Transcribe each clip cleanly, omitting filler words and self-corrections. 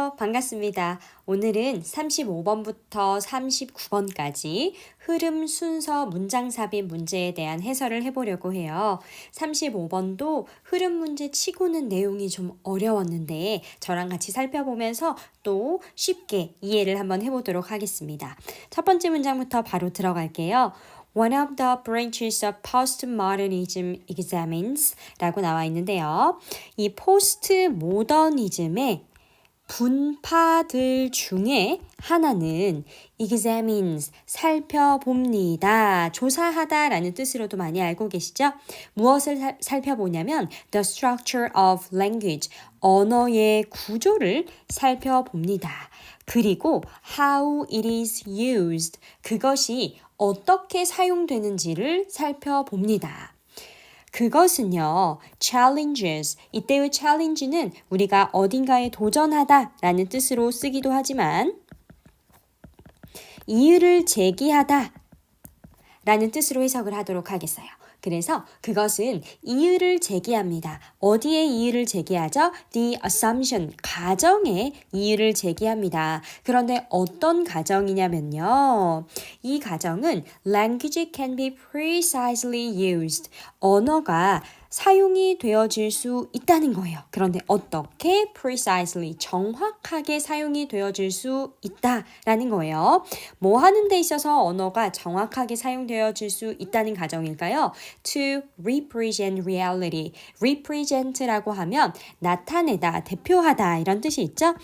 안녕하세요. 반갑습니다. 오늘은 35번부터 39번까지 흐름 순서 문장 삽입 문제에 대한 해설을 해보려고 해요. 35번도 흐름 문제 치고는 내용이 좀 어려웠는데 저랑 같이 살펴보면서 또 쉽게 이해를 한번 해보도록 하겠습니다. 첫 번째 문장부터 바로 들어갈게요. One of the branches of postmodernism examines 라고 나와 있는데요. 이 포스트모더니즘의 분파들 중에 하나는 examines, 살펴봅니다. 조사하다 라는 뜻으로도 많이 알고 계시죠? 무엇을 살펴보냐면 the structure of language, 언어의 구조를 살펴봅니다. 그리고 how it is used, 그것이 어떻게 사용되는지를 살펴봅니다. 그것은요, challenges, 이때의 challenge는 우리가 어딘가에 도전하다 라는 뜻으로 쓰기도 하지만 이유를 제기하다 라는 뜻으로 해석을 하도록 하겠어요. 그래서 그것은 이유를 제기합니다. 어디에 이유를 제기하죠? The assumption, 가정에 이유를 제기합니다. 그런데 어떤 가정이냐면요. 이 가정은 language can be precisely used. 언어가 사용이 되어질 수 있다는 거예요. 그런데 어떻게 precisely, 정확하게 사용이 되어질 수 있다라는 거예요. 뭐 하는 데 있어서 언어가 정확하게 사용되어질 수 있다는 가정일까요? To represent reality. represent라고 하면 나타내다, 대표하다 이런 뜻이 있죠?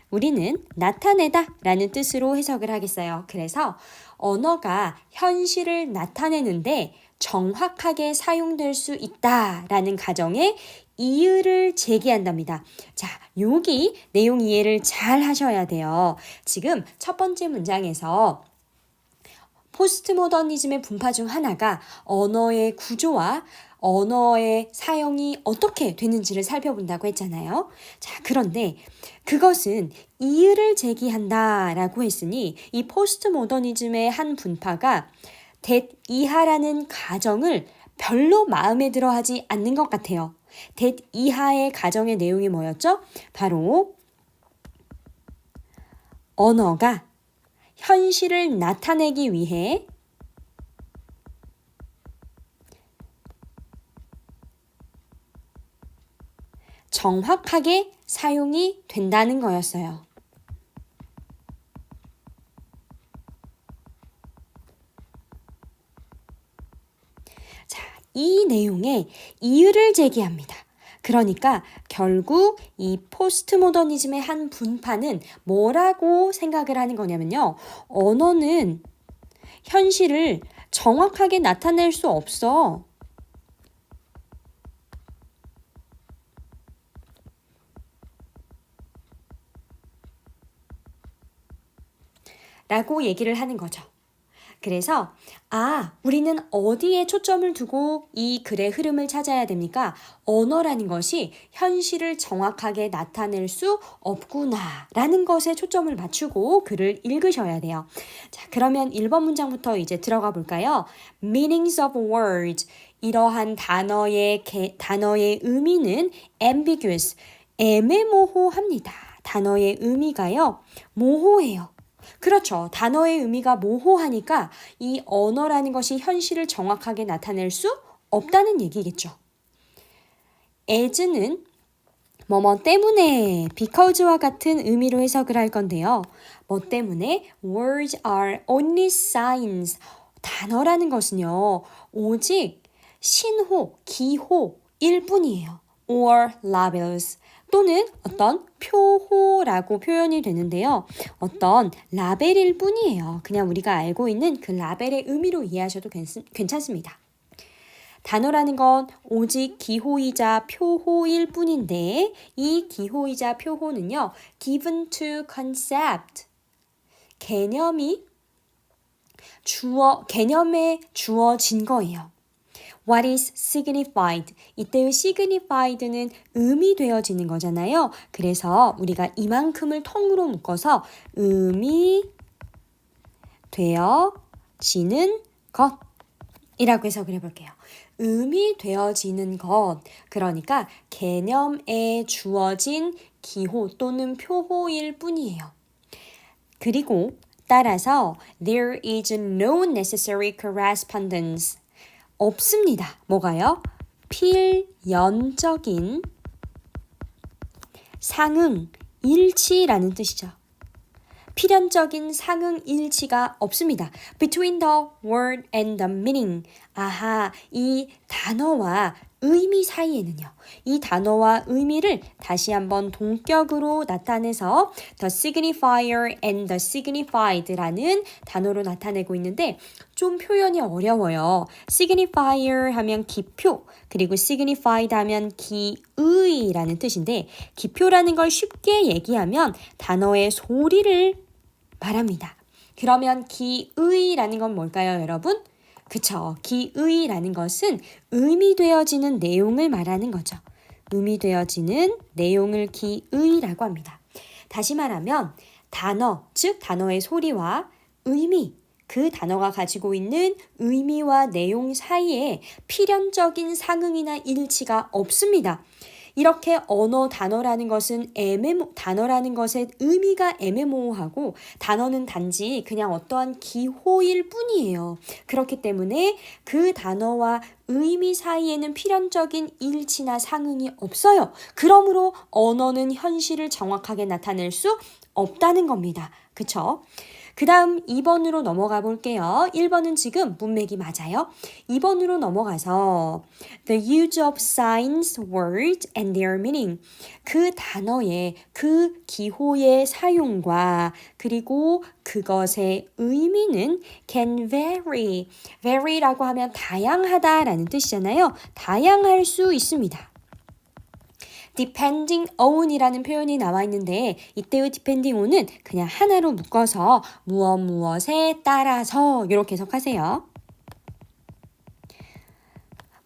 우리는 나타내다 라는 뜻으로 해석을 하겠어요. 그래서 언어가 현실을 나타내는데 정확하게 사용될 수 있다라는 가정에 이유를 제기한답니다. 자, 여기 내용 이해를 잘 하셔야 돼요. 지금 첫 번째 문장에서 포스트모더니즘의 분파 중 하나가 언어의 구조와 언어의 사용이 어떻게 되는지를 살펴본다고 했잖아요. 자, 그런데 그것은 이유를 제기한다라고 했으니 이 포스트모더니즘의 한 분파가 that 이하라는 가정을 별로 마음에 들어 하지 않는 것 같아요. that 이하의 가정의 내용이 뭐였죠? 바로 언어가 현실을 나타내기 위해 정확하게 사용이 된다는 거였어요. 자, 이 내용에 이유를 제기합니다. 그러니까 결국 이 포스트모더니즘의 한 분파는 뭐라고 생각을 하는 거냐면요. 언어는 현실을 정확하게 나타낼 수 없어. 라고 얘기를 하는 거죠. 그래서 우리는 어디에 초점을 두고 이 글의 흐름을 찾아야 됩니까? 언어라는 것이 현실을 정확하게 나타낼 수 없구나 라는 것에 초점을 맞추고 글을 읽으셔야 돼요. 자, 그러면 1번 문장부터 이제 들어가 볼까요? Meanings of words, 이러한 단어의 의미는 ambiguous, 애매모호합니다. 단어의 의미가요, 모호해요. 그렇죠. 단어의 의미가 모호하니까 이 언어라는 것이 현실을 정확하게 나타낼 수 없다는 얘기겠죠. as는 뭐뭐 때문에, because와 같은 의미로 해석을 할 건데요. 뭐 때문에 words are only signs. 단어라는 것은요, 오직 신호, 기호일 뿐이에요. or labels. 또는 어떤 표호라고 표현이 되는데요. 어떤 라벨일 뿐이에요. 그냥 우리가 알고 있는 그 라벨의 의미로 이해하셔도 괜찮습니다. 단어라는 건 오직 기호이자 표호일 뿐인데 이 기호이자 표호는요. given to concept. 개념에 주어진 거예요. What is signified? 이때의 signified는 의미되어지는 거잖아요. 그래서 우리가 이만큼을 통으로 묶어서 의미되어지는 것이라고 해석을 해볼게요. 의미되어지는 것, 그러니까 개념에 주어진 기호 또는 표호일 뿐이에요. 그리고 따라서 there is no necessary correspondence. 없습니다. 뭐가요? 필연적인 상응, 일치라는 뜻이죠. 필연적인 상응 일치가 없습니다. Between the word and the meaning. 아하, 이 단어와 의미 사이에는요. 이 단어와 의미를 다시 한번 동격으로 나타내서 the signifier and the signified라는 단어로 나타내고 있는데 좀 표현이 어려워요. signifier 하면 기표, 그리고 signified 하면 기의라는 뜻인데 기표라는 걸 쉽게 얘기하면 단어의 소리를 말합니다. 그러면 기의라는 건 뭘까요, 여러분? 그쵸. 기의라는 것은 의미되어지는 내용을 말하는 거죠. 의미되어지는 내용을 기의라고 합니다. 다시 말하면 단어, 즉 단어의 소리와 의미, 그 단어가 가지고 있는 의미와 내용 사이에 필연적인 상응이나 일치가 없습니다. 이렇게 언어 단어라는 것은 단어라는 것의 의미가 애매모호하고 단어는 단지 그냥 어떠한 기호일 뿐이에요. 그렇기 때문에 그 단어와 의미 사이에는 필연적인 일치나 상응이 없어요. 그러므로 언어는 현실을 정확하게 나타낼 수 없다는 겁니다. 그쵸? 그 다음 2번으로 넘어가 볼게요. 1번은 지금 문맥이 맞아요. 2번으로 넘어가서 the use of signs, words and their meaning. 그 단어의, 그 기호의 사용과 그리고 그것의 의미는 can vary. vary라고 하면 다양하다라는 뜻이잖아요. 다양할 수 있습니다. depending on이라는 표현이 나와 있는데 이때의 depending on은 그냥 하나로 묶어서 무엇에 따라서 이렇게 해석하세요.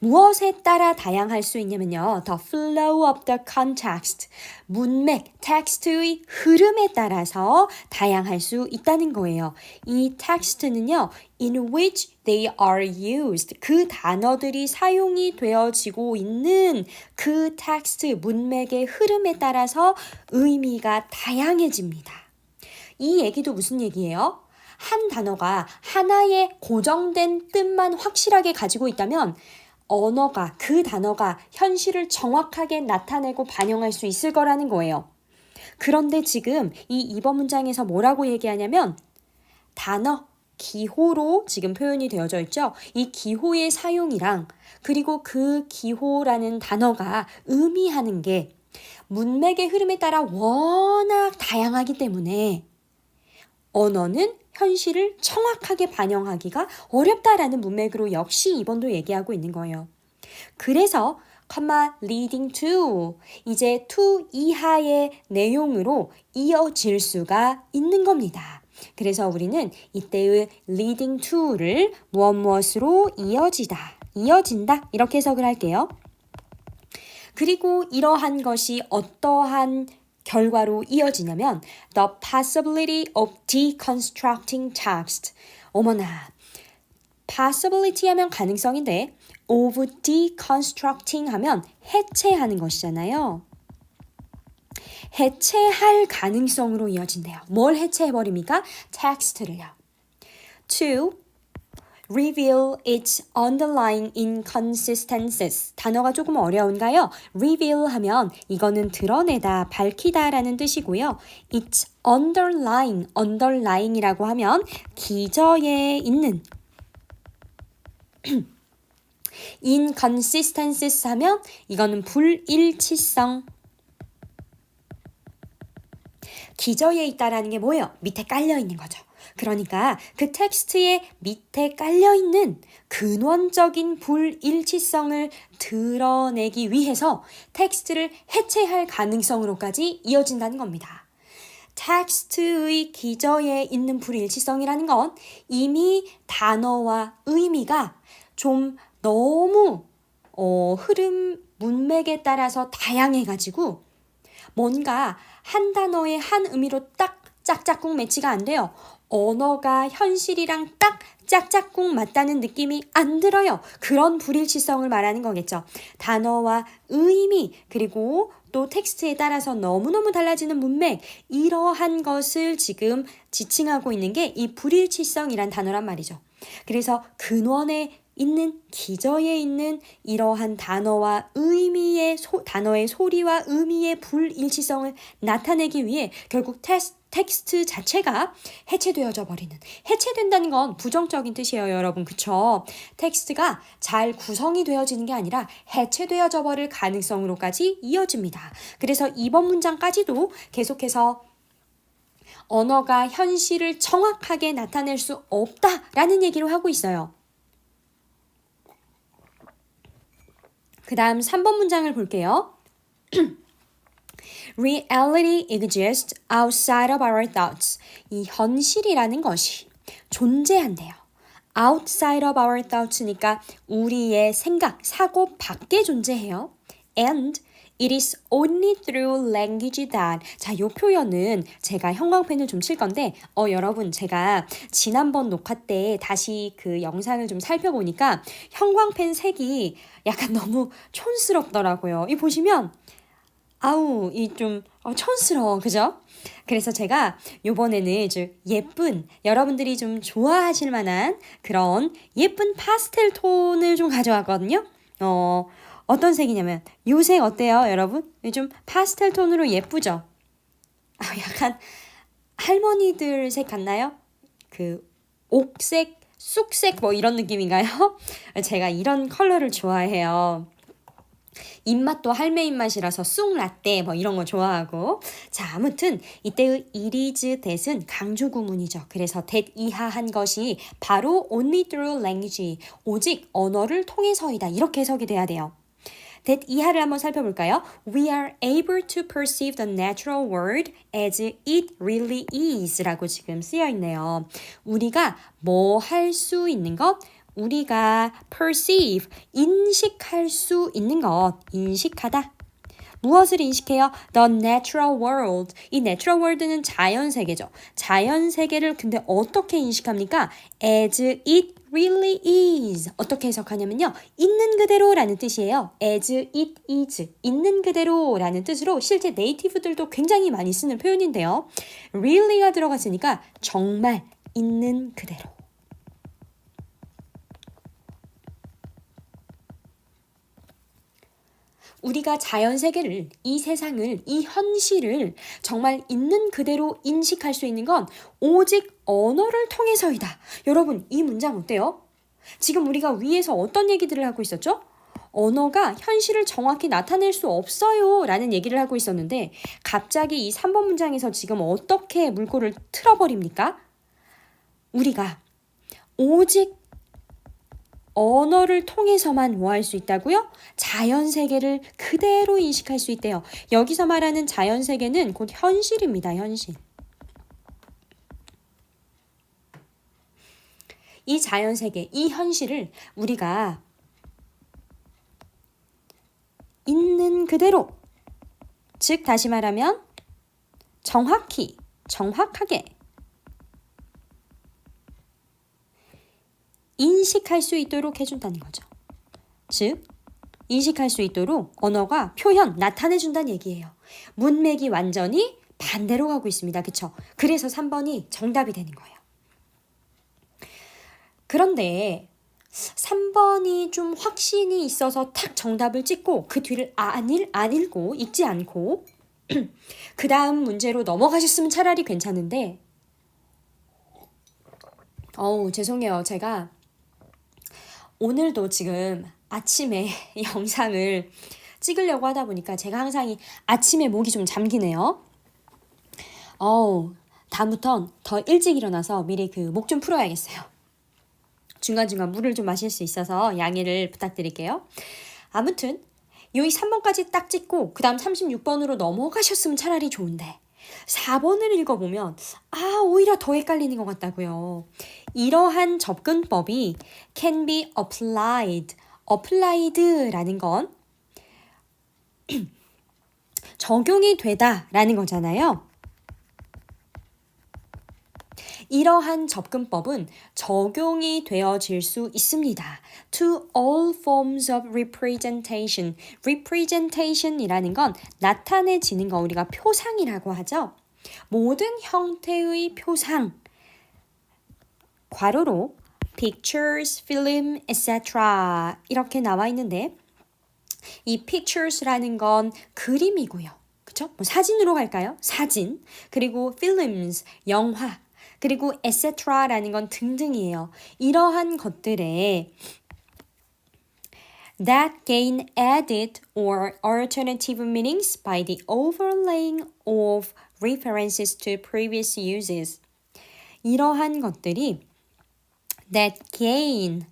무엇에 따라 다양할 수 있냐면요. The flow of the context, 문맥, 텍스트의 흐름에 따라서 다양할 수 있다는 거예요. 이 텍스트는요. in which they are used, 그 단어들이 사용이 되어지고 있는 그 텍스트, 문맥의 흐름에 따라서 의미가 다양해집니다. 이 얘기도 무슨 얘기예요? 한 단어가 하나의 고정된 뜻만 확실하게 가지고 있다면 언어가, 그 단어가 현실을 정확하게 나타내고 반영할 수 있을 거라는 거예요. 그런데 지금 이 2번 문장에서 뭐라고 얘기하냐면 단어, 기호로 지금 표현이 되어져 있죠. 이 기호의 사용이랑 그리고 그 기호라는 단어가 의미하는 게 문맥의 흐름에 따라 워낙 다양하기 때문에 언어는 현실을 정확하게 반영하기가 어렵다라는 문맥으로 역시 2번도 얘기하고 있는 거예요. 그래서 leading to 이제 to 이하의 내용으로 이어질 수가 있는 겁니다. 그래서 우리는 이때의 leading to를 무엇으로 이어진다 이렇게 해석을 할게요. 그리고 이러한 것이 어떠한 결과로 이어지냐면 the possibility of deconstructing text. 어머나, possibility 하면 가능성인데 of deconstructing 하면 해체하는 것이잖아요. 해체할 가능성으로 이어진대요. 뭘 해체해버립니까? 텍스트를요. to reveal its underlying inconsistencies. 단어가 조금 어려운가요? reveal 하면 이거는 드러내다, 밝히다 라는 뜻이고요. its underlying이라고 하면 기저에 있는 inconsistencies 하면 이거는 불일치성. 기저에 있다라는 게 뭐예요? 밑에 깔려 있는 거죠. 그러니까 그 텍스트의 밑에 깔려있는 근원적인 불일치성을 드러내기 위해서 텍스트를 해체할 가능성으로까지 이어진다는 겁니다. 텍스트의 기저에 있는 불일치성이라는 건 이미 단어와 의미가 좀 너무 흐름, 문맥에 따라서 다양해가지고 뭔가 한 단어의 한 의미로 딱 짝짝꿍 매치가 안 돼요. 언어가 현실이랑 딱 짝짝꿍 맞다는 느낌이 안 들어요. 그런 불일치성을 말하는 거겠죠. 단어와 의미 그리고 또 텍스트에 따라서 너무너무 달라지는 문맥 이러한 것을 지금 지칭하고 있는 게 이 불일치성이란 단어란 말이죠. 그래서 근원에 있는 기저에 있는 이러한 단어와 단어의 소리와 의미의 불일치성을 나타내기 위해 결국 텍스트 자체가 해체되어져 버리는 해체된다는 건 부정적인 뜻이에요, 여러분. 그쵸? 텍스트가 잘 구성이 되어지는 게 아니라 해체되어져 버릴 가능성으로까지 이어집니다. 그래서 이번 문장까지도 계속해서 언어가 현실을 정확하게 나타낼 수 없다라는 얘기를 하고 있어요. 그 다음 3번 문장을 볼게요. Reality exists outside of our thoughts. 이 현실이라는 것이 존재한대요. Outside of our thoughts니까 우리의 생각, 사고 밖에 존재해요. And it is only through language that. 자, 요 표현은 제가 형광펜을 좀 칠 건데, 여러분, 제가 지난번 녹화 때 다시 그 영상을 좀 살펴보니까 형광펜 색이 약간 너무 촌스럽더라고요. 이 보시면, 이 좀 촌스러워, 그죠? 그래서 제가 요번에는 좀 예쁜, 여러분들이 좀 좋아하실 만한 그런 예쁜 파스텔 톤을 좀 가져왔거든요. 어떤 색이냐면 요 색 어때요, 여러분? 좀 파스텔 톤으로 예쁘죠? 약간 할머니들 색 같나요? 그 옥색, 쑥색 뭐 이런 느낌인가요? 제가 이런 컬러를 좋아해요. 입맛도 할매 입맛이라서 쑥 라떼 뭐 이런 거 좋아하고. 자, 아무튼 이때의 it is that은 강조 구문이죠. 그래서 that 이하한 것이 바로 only through language, 오직 언어를 통해서이다. 이렇게 해석이 돼야 돼요. that 이하를 한번 살펴볼까요? We are able to perceive the natural world as it really is 라고 지금 쓰여 있네요. 우리가 뭐 할 수 있는 것? 우리가 perceive, 인식할 수 있는 것, 인식하다. 무엇을 인식해요? The natural world. 이 natural world는 자연세계죠. 자연세계를 근데 어떻게 인식합니까? As it really is. 어떻게 해석하냐면요. 있는 그대로라는 뜻이에요. As it is. 있는 그대로라는 뜻으로 실제 네이티브들도 굉장히 많이 쓰는 표현인데요. really가 들어갔으니까 정말 있는 그대로. 우리가 자연세계를, 이 세상을, 이 현실을 정말 있는 그대로 인식할 수 있는 건 오직 언어를 통해서이다. 여러분, 이 문장 어때요? 지금 우리가 위에서 어떤 얘기들을 하고 있었죠? 언어가 현실을 정확히 나타낼 수 없어요 라는 얘기를 하고 있었는데 갑자기 이 3번 문장에서 지금 어떻게 물꼬를 틀어버립니까? 우리가 오직 언어를 통해서만 뭐 할 수 있다고요? 자연세계를 그대로 인식할 수 있대요. 여기서 말하는 자연세계는 곧 현실입니다. 현실. 이 자연세계, 이 현실을 우리가 있는 그대로, 즉 다시 말하면 정확히, 정확하게 인식할 수 있도록 해준다는 거죠. 즉, 인식할 수 있도록 언어가 표현, 나타내준다는 얘기예요. 문맥이 완전히 반대로 가고 있습니다. 그쵸? 그래서 3번이 정답이 되는 거예요. 그런데 3번이 좀 확신이 있어서 탁 정답을 찍고 그 뒤를 안 읽고 읽지 않고 그 다음 문제로 넘어가셨으면 차라리 괜찮은데 죄송해요. 제가 오늘도 지금 아침에 영상을 찍으려고 하다 보니까 제가 항상 아침에 목이 좀 잠기네요. 다음부턴 더 일찍 일어나서 미리 그 목 좀 풀어야겠어요. 중간중간 물을 좀 마실 수 있어서 양해를 부탁드릴게요. 아무튼 여기 3번까지 딱 찍고 그 다음 36번으로 넘어가셨으면 차라리 좋은데 4번을 읽어보면 오히려 더 헷갈리는 것 같다고요. 이러한 접근법이 can be applied. applied라는 건 적용이 되다라는 거잖아요. 이러한 접근법은 적용이 되어질 수 있습니다. To all forms of representation. representation이라는 건 나타내지는 거 우리가 표상이라고 하죠. 모든 형태의 표상. 괄호로 pictures, film, etc. 이렇게 나와 있는데 이 pictures라는 건 그림이고요. 그쵸? 뭐 사진으로 갈까요? 사진. 그리고 films, 영화. 그리고 etc라는 건 등등이에요. 이러한 것들에 that gain added or alternative meanings by the overlaying of references to previous uses. 이러한 것들이 that gain,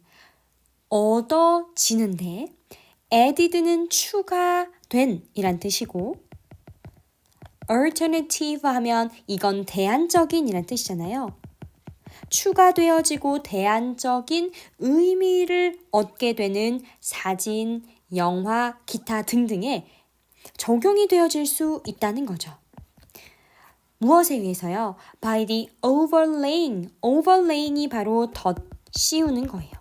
얻어지는데 added는 추가된 이란 뜻이고 alternative 하면 이건 대안적인 이란 뜻이잖아요. 추가되어지고 대안적인 의미를 얻게 되는 사진, 영화, 기타 등등에 적용이 되어질 수 있다는 거죠. 무엇에 의해서요? By the overlaying. overlaying이 바로 덧씌우는 거예요.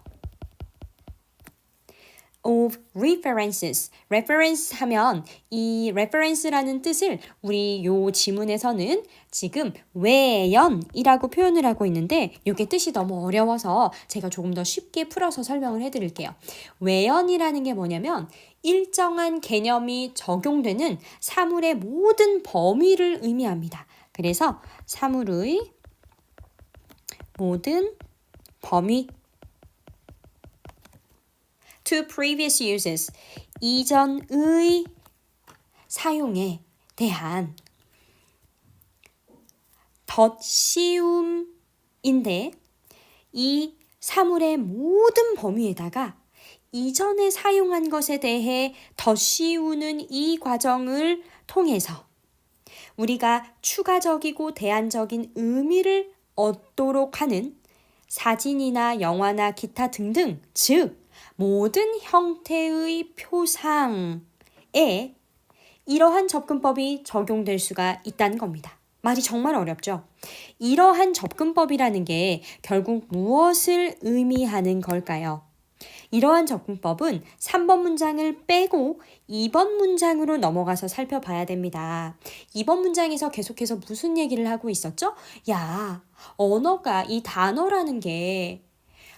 of references. reference 하면 이 reference라는 뜻을 우리 요 지문에서는 지금 외연이라고 표현을 하고 있는데 이게 뜻이 너무 어려워서 제가 조금 더 쉽게 풀어서 설명을 해드릴게요. 외연이라는 게 뭐냐면 일정한 개념이 적용되는 사물의 모든 범위를 의미합니다. 그래서 사물의 모든 범위 to previous uses, 이전의 사용에 대한 덧씌움인데 이 사물의 모든 범위에다가 이전에 사용한 것에 대해 덧씌우는 이 과정을 통해서 우리가 추가적이고 대안적인 의미를 얻도록 하는 사진이나 영화나 기타 등등, 즉 모든 형태의 표상에 이러한 접근법이 적용될 수가 있다는 겁니다. 말이 정말 어렵죠? 이러한 접근법이라는 게 결국 무엇을 의미하는 걸까요? 이러한 접근법은 3번 문장을 빼고 2번 문장으로 넘어가서 살펴봐야 됩니다. 2번 문장에서 계속해서 무슨 얘기를 하고 있었죠? 야, 언어가 이 단어라는 게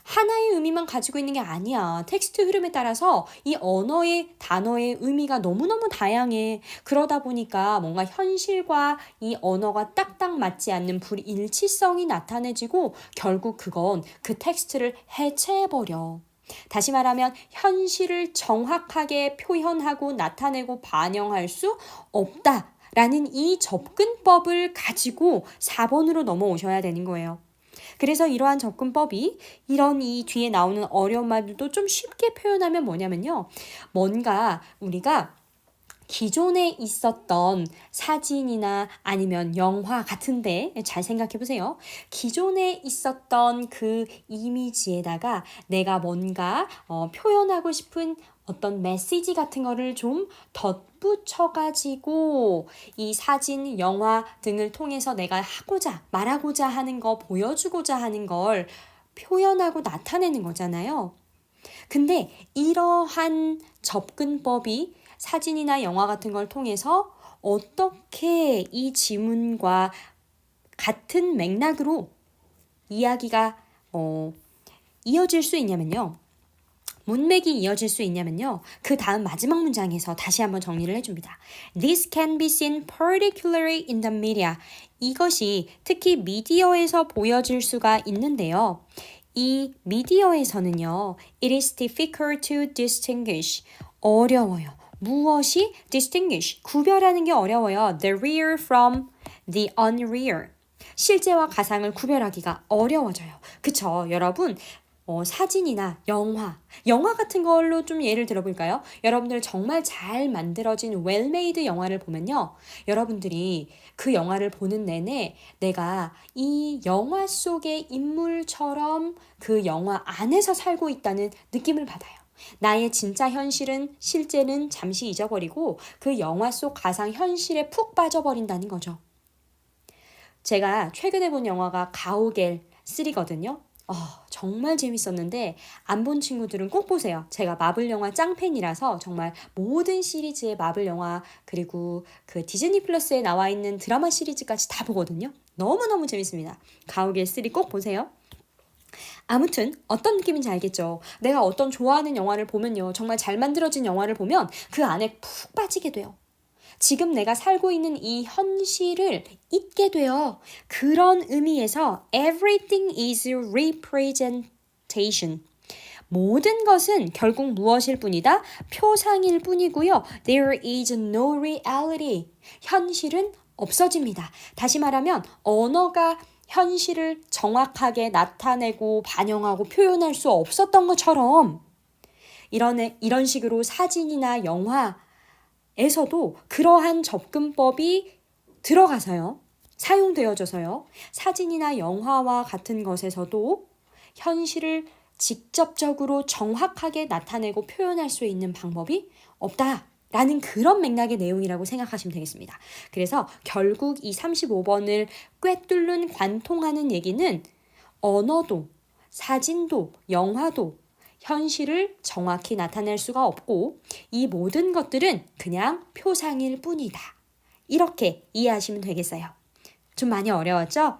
하나의 의미만 가지고 있는 게 아니야. 텍스트 흐름에 따라서 이 언어의 단어의 의미가 너무너무 다양해. 그러다 보니까 뭔가 현실과 이 언어가 딱딱 맞지 않는 불일치성이 나타내지고 결국 그건 그 텍스트를 해체해버려. 다시 말하면 현실을 정확하게 표현하고 나타내고 반영할 수 없다라는 이 접근법을 가지고 4번으로 넘어오셔야 되는 거예요. 그래서 이러한 접근법이 이런 이 뒤에 나오는 어려운 말들도 좀 쉽게 표현하면 뭐냐면요. 뭔가 우리가 기존에 있었던 사진이나 아니면 영화 같은데 잘 생각해 보세요. 기존에 있었던 그 이미지에다가 내가 뭔가 표현하고 싶은 어떤 메시지 같은 거를 좀 덧붙여가지고 이 사진, 영화 등을 통해서 내가 말하고자 하는 거, 보여주고자 하는 걸 표현하고 나타내는 거잖아요. 근데 이러한 접근법이 사진이나 영화 같은 걸 통해서 어떻게 이 지문과 같은 맥락으로 이야기가 이어질 수 있냐면요. 문맥이 이어질 수 있냐면요. 그 다음 마지막 문장에서 다시 한번 정리를 해줍니다. This can be seen particularly in the media. 이것이 특히 미디어에서 보여질 수가 있는데요. 이 미디어에서는요. It is difficult to distinguish. 어려워요. 무엇이 distinguish? 구별하는 게 어려워요. The real from the unreal. 실제와 가상을 구별하기가 어려워져요. 그쵸? 여러분 사진이나 영화 같은 걸로 좀 예를 들어볼까요? 여러분들 정말 잘 만들어진 웰메이드 영화를 보면요. 여러분들이 그 영화를 보는 내내 내가 이 영화 속의 인물처럼 그 영화 안에서 살고 있다는 느낌을 받아요. 나의 진짜 현실은 실제는 잠시 잊어버리고 그 영화 속 가상 현실에 푹 빠져버린다는 거죠. 제가 최근에 본 영화가 가오갤 3거든요. 정말 재밌었는데 안 본 친구들은 꼭 보세요. 제가 마블 영화 짱팬이라서 정말 모든 시리즈의 마블 영화 그리고 그 디즈니 플러스에 나와 있는 드라마 시리즈까지 다 보거든요. 너무너무 재밌습니다. 가오갤 3 꼭 보세요. 아무튼 어떤 느낌인지 알겠죠? 내가 어떤 좋아하는 영화를 보면요. 정말 잘 만들어진 영화를 보면 그 안에 푹 빠지게 돼요. 지금 내가 살고 있는 이 현실을 잊게 돼요. 그런 의미에서 everything is representation. 모든 것은 결국 무엇일 뿐이다? 표상일 뿐이고요. There is no reality. 현실은 없어집니다. 다시 말하면 언어가 현실을 정확하게 나타내고 반영하고 표현할 수 없었던 것처럼 이런 식으로 사진이나 영화에서도 그러한 접근법이 들어가서요. 사용되어져서요. 사진이나 영화와 같은 것에서도 현실을 직접적으로 정확하게 나타내고 표현할 수 있는 방법이 없다라는 그런 맥락의 내용이라고 생각하시면 되겠습니다. 그래서 결국 이 35번을 꿰뚫는 관통하는 얘기는 언어도, 사진도, 영화도 현실을 정확히 나타낼 수가 없고 이 모든 것들은 그냥 표상일 뿐이다. 이렇게 이해하시면 되겠어요. 좀 많이 어려웠죠?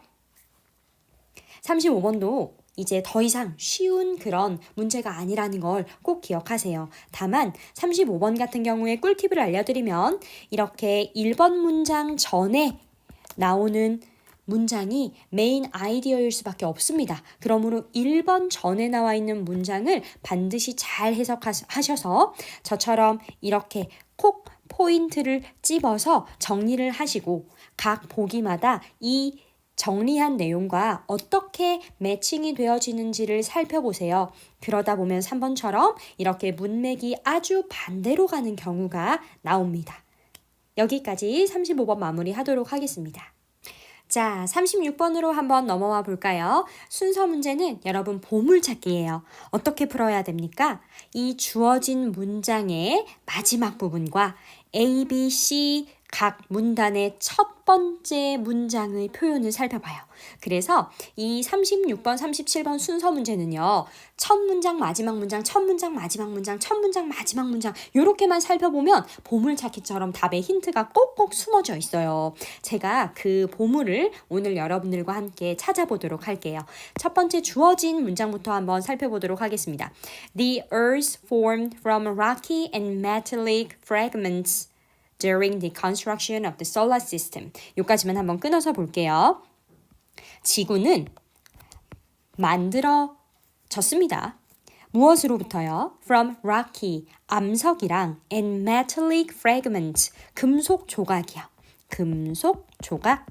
35번도 이제 더 이상 쉬운 그런 문제가 아니라는 걸 꼭 기억하세요. 다만 35번 같은 경우에 꿀팁을 알려드리면 이렇게 1번 문장 전에 나오는 문장이 메인 아이디어일 수밖에 없습니다. 그러므로 1번 전에 나와 있는 문장을 반드시 잘 해석하셔서 저처럼 이렇게 콕 포인트를 찝어서 정리를 하시고 각 보기마다 이 정리한 내용과 어떻게 매칭이 되어지는지를 살펴보세요. 그러다 보면 3번처럼 이렇게 문맥이 아주 반대로 가는 경우가 나옵니다. 여기까지 35번 마무리하도록 하겠습니다. 자, 36번으로 한번 넘어와 볼까요? 순서 문제는 여러분 보물찾기예요. 어떻게 풀어야 됩니까? 이 주어진 문장의 마지막 부분과 A, B, C 각 문단의 첫 번째 문장의 표현을 살펴봐요. 그래서 이 36번, 37번 순서 문제는요. 첫 문장, 마지막 문장, 첫 문장, 마지막 문장, 첫 문장, 마지막 문장 이렇게만 살펴보면 보물찾기처럼 답의 힌트가 꼭꼭 숨어져 있어요. 제가 그 보물을 오늘 여러분들과 함께 찾아보도록 할게요. 첫 번째 주어진 문장부터 한번 살펴보도록 하겠습니다. The earth formed from rocky and metallic fragments during the construction of the solar system. 여기까지만 한번 끊어서 볼게요. 지구는 만들어졌습니다. 무엇으로부터요? From rocky, 암석이랑 and metallic fragments, 금속 조각이요. 금속 조각.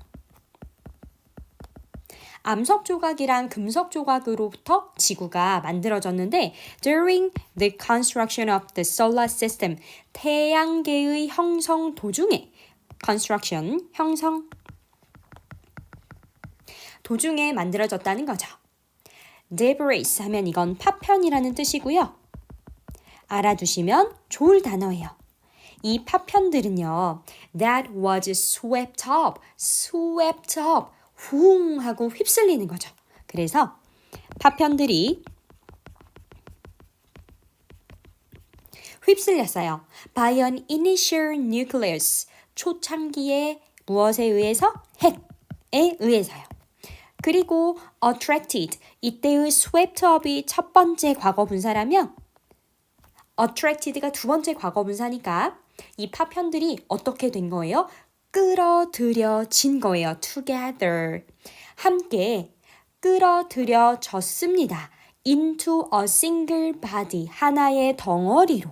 암석 조각이랑 금속 조각으로부터 지구가 만들어졌는데 during the construction of the solar system, 태양계의 형성 도중에 construction, 형성 도중에 만들어졌다는 거죠. debris 하면 이건 파편이라는 뜻이고요. 알아두시면 좋을 단어예요. 이 파편들은요. that was swept up, 훅 하고 휩쓸리는 거죠. 그래서 파편들이 휩쓸렸어요. By an initial nucleus, 초창기의 무엇에 의해서? 핵에 의해서요. 그리고 attracted, 이때의 swept up이 첫 번째 과거분사라면 attracted가 두 번째 과거분사니까 이 파편들이 어떻게 된 거예요? 끌어들여진 거예요. together. 함께 끌어들여졌습니다. into a single body. 하나의 덩어리로.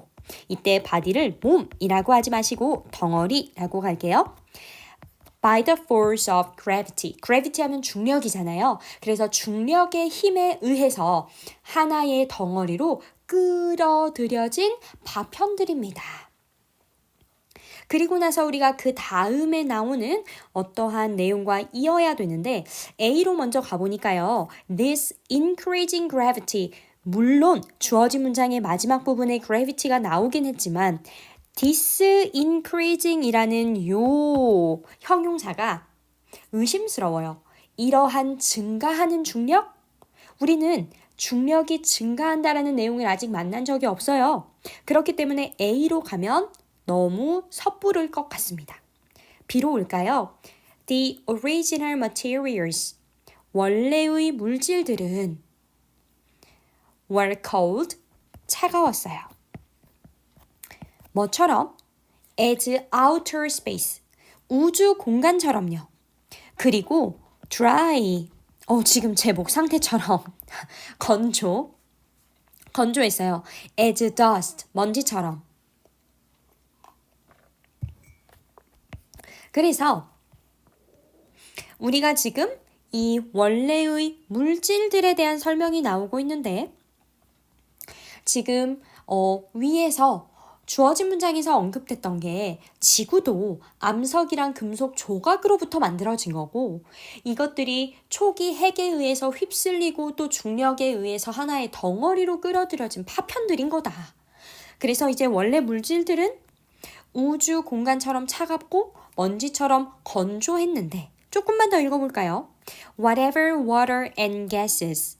이때 body를 몸이라고 하지 마시고 덩어리라고 갈게요. By the force of gravity. gravity 하면 중력이잖아요. 그래서 중력의 힘에 의해서 하나의 덩어리로 끌어들여진 파편들입니다. 그리고 나서 우리가 그 다음에 나오는 어떠한 내용과 이어야 되는데 A로 먼저 가보니까요. This increasing gravity. 물론 주어진 문장의 마지막 부분에 gravity가 나오긴 했지만 this increasing 이라는 요 형용사가 의심스러워요. 이러한 증가하는 중력? 우리는 중력이 증가한다라는 내용을 아직 만난 적이 없어요. 그렇기 때문에 A로 가면 너무 섣부를 것 같습니다. B로 올까요? The original materials. 원래의 물질들은 were cold. 차가웠어요. 뭐처럼? As outer space. 우주 공간처럼요. 그리고 dry. 지금 제 목 상태처럼 건조했어요. As dust. 먼지처럼. 그래서 우리가 지금 이 원래의 물질들에 대한 설명이 나오고 있는데 지금 위에서 주어진 문장에서 언급됐던 게 지구도 암석이랑 금속 조각으로부터 만들어진 거고 이것들이 초기 핵에 의해서 휩쓸리고 또 중력에 의해서 하나의 덩어리로 끌어들여진 파편들인 거다. 그래서 이제 원래 물질들은 우주 공간처럼 차갑고 먼지처럼 건조했는데 조금만 더 읽어볼까요? Whatever water and gases.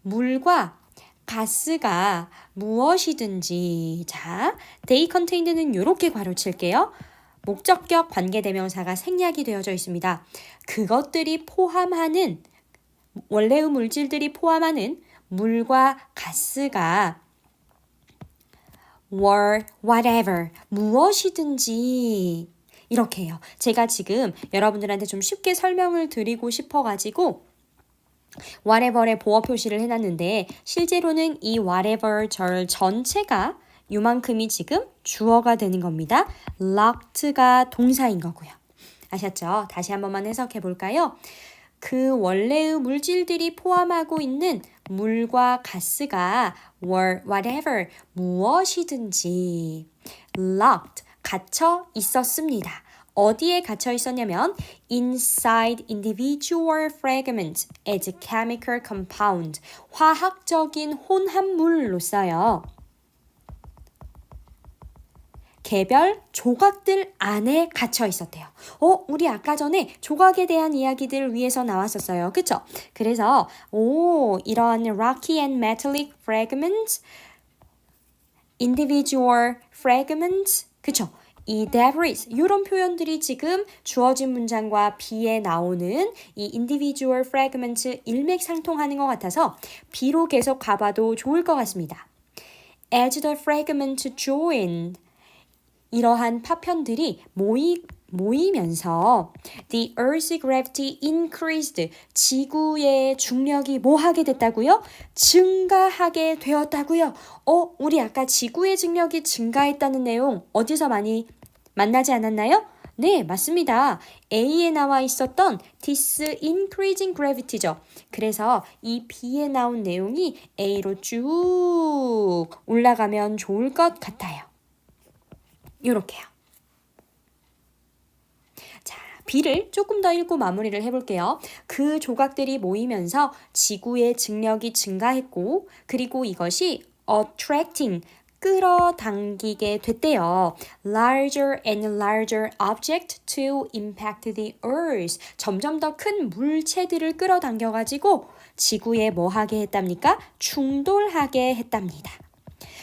물과 가스가 무엇이든지. 자, they contained는 이렇게 괄호칠게요. 목적격 관계대명사가 생략이 되어져 있습니다. 그것들이 포함하는 원래의 물질들이 포함하는 물과 가스가 were whatever 무엇이든지 이렇게 해요. 제가 지금 여러분들한테 좀 쉽게 설명을 드리고 싶어가지고 whatever의 보어 표시를 해놨는데 실제로는 이 whatever 절 전체가 요만큼이 지금 주어가 되는 겁니다. locked가 동사인 거고요. 아셨죠? 다시 한 번만 해석해 볼까요? 그 원래의 물질들이 포함하고 있는 물과 가스가 were whatever 무엇이든지 locked 갇혀 있었습니다. 어디에 갇혀 있었냐면 inside individual fragments as a chemical compound 화학적인 혼합물로써요. 개별 조각들 안에 갇혀 있었대요. 우리 아까 전에 조각에 대한 이야기들 위에서 나왔었어요. 그쵸? 그래서 이런 rocky and metallic fragments, individual fragments, 그쵸? 이 debris, 이런 표현들이 지금 주어진 문장과 B에 나오는 이 individual fragments 일맥상통하는 것 같아서 B로 계속 가봐도 좋을 것 같습니다. As the fragments joined, 이러한 파편들이 모이면서 the Earth's gravity increased. 지구의 중력이 뭐 하게 됐다고요? 증가하게 되었다고요. 우리 아까 지구의 중력이 증가했다는 내용 어디서 많이 만나지 않았나요? 네, 맞습니다. A에 나와 있었던 this increasing gravity죠. 그래서 이 B에 나온 내용이 A로 쭉 올라가면 좋을 것 같아요. 요렇게요. 자, B를 조금 더 읽고 마무리를 해볼게요. 그 조각들이 모이면서 지구의 중력이 증가했고 그리고 이것이 attracting, 끌어당기게 됐대요. Larger and larger object to impact the earth. 점점 더 큰 물체들을 끌어당겨가지고 지구에 뭐 하게 했답니까? 충돌하게 했답니다.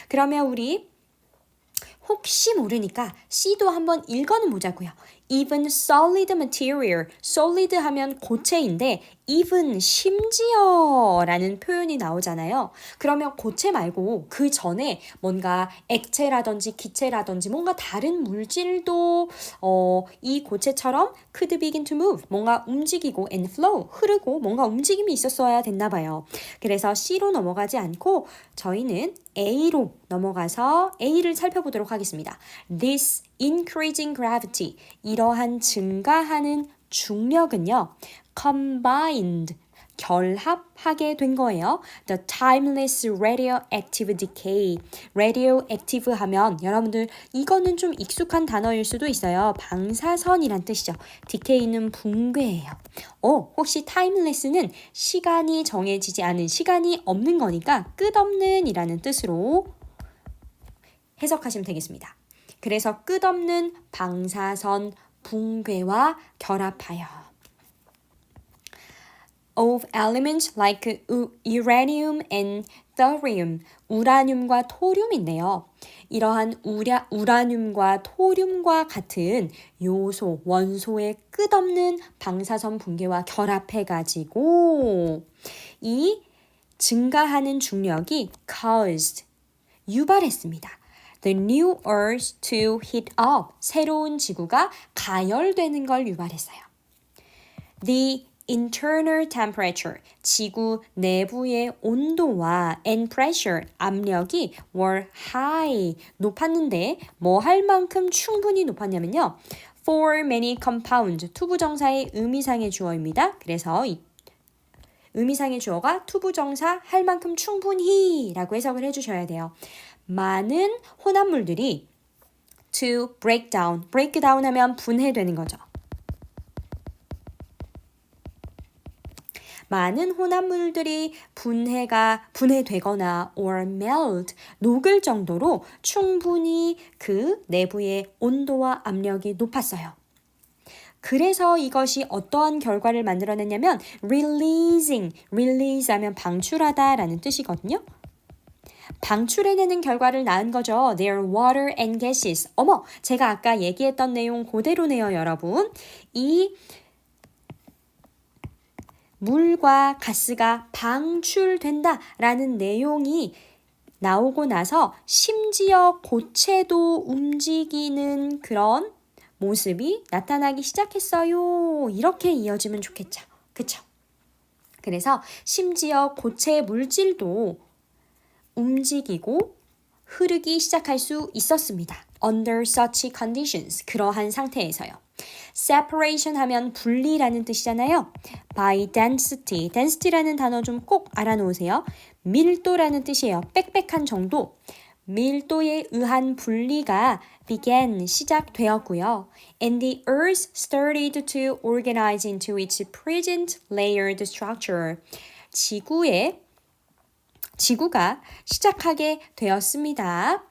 그러면 우리 혹시 모르니까 C도 한번 읽어는 보자고요. Even solid material, solid 하면 고체인데 even 심지어 라는 표현이 나오잖아요. 그러면 고체 말고 그 전에 뭔가 액체라든지 기체라든지 뭔가 다른 물질도 이 고체처럼 could begin to move, 뭔가 움직이고 and flow, 흐르고 뭔가 움직임이 있었어야 됐나 봐요. 그래서 C로 넘어가지 않고 저희는 A로 넘어가서 A를 살펴보도록 하겠습니다. This increasing gravity, 이러한 증가하는 중력은요, combined, 결합하게 된 거예요. The timeless radioactive decay. radioactive 하면 여러분들 이거는 좀 익숙한 단어일 수도 있어요. 방사선이란 뜻이죠. decay는 붕괴예요. 혹시 timeless는 시간이 정해지지 않은, 시간이 없는 거니까 끝없는 이라는 뜻으로 해석하시면 되겠습니다. 그래서 끝없는 방사선 붕괴와 결합하여. of elements like uranium and thorium, 우라늄과 토륨인데요. 이러한 우라늄과 토륨과 같은 요소, 원소의 끝없는 방사선 붕괴와 결합해가지고 이 증가하는 중력이 caused, 유발했습니다. The new earth to heat up, 새로운 지구가 가열되는 걸 유발했어요. The internal temperature, 지구 내부의 온도와 and pressure, 압력이 were high, 높았는데 뭐 할 만큼 충분히 높았냐면요. For many compounds, 투부정사의 의미상의 주어입니다. 그래서 이 의미상의 주어가 투부정사 할 만큼 충분히 라고 해석을 해주셔야 돼요. 많은 혼합물들이 to break down, break down 하면 분해되는 거죠. 많은 혼합물들이 분해되거나 or melt, 녹을 정도로 충분히 그 내부의 온도와 압력이 높았어요. 그래서 이것이 어떠한 결과를 만들어냈냐면 releasing, release 하면 방출하다 라는 뜻이거든요. 방출해내는 결과를 낳은 거죠. Their water and gases. 어머, 제가 아까 얘기했던 내용 그대로네요, 여러분. 이 물과 가스가 방출된다 라는 내용이 나오고 나서 심지어 고체도 움직이는 그런 모습이 나타나기 시작했어요. 이렇게 이어지면 좋겠죠. 그쵸? 그래서 심지어 고체 물질도 움직이고 흐르기 시작할 수 있었습니다. Under such conditions, 그러한 상태에서요. Separation 하면 분리라는 뜻이잖아요. By density, density라는 단어 좀 꼭 알아놓으세요. 밀도라는 뜻이에요. 빽빽한 정도. 밀도에 의한 분리가 began, 시작되었고요. And the earth started to organize into its present layered structure. 지구가 시작하게 되었습니다.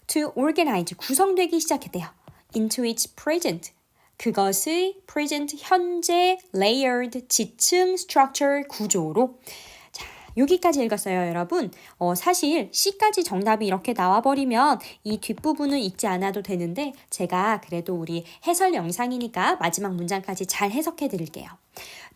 To organize, 구성되기 시작했대요. Into its present, 그것의 present, 현재 layered, 지층 structure, 구조로. 자, 여기까지 읽었어요, 여러분. 사실 C까지 정답이 이렇게 나와버리면 이 뒷부분은 읽지 않아도 되는데 제가 그래도 우리 해설 영상이니까 마지막 문장까지 잘 해석해 드릴게요.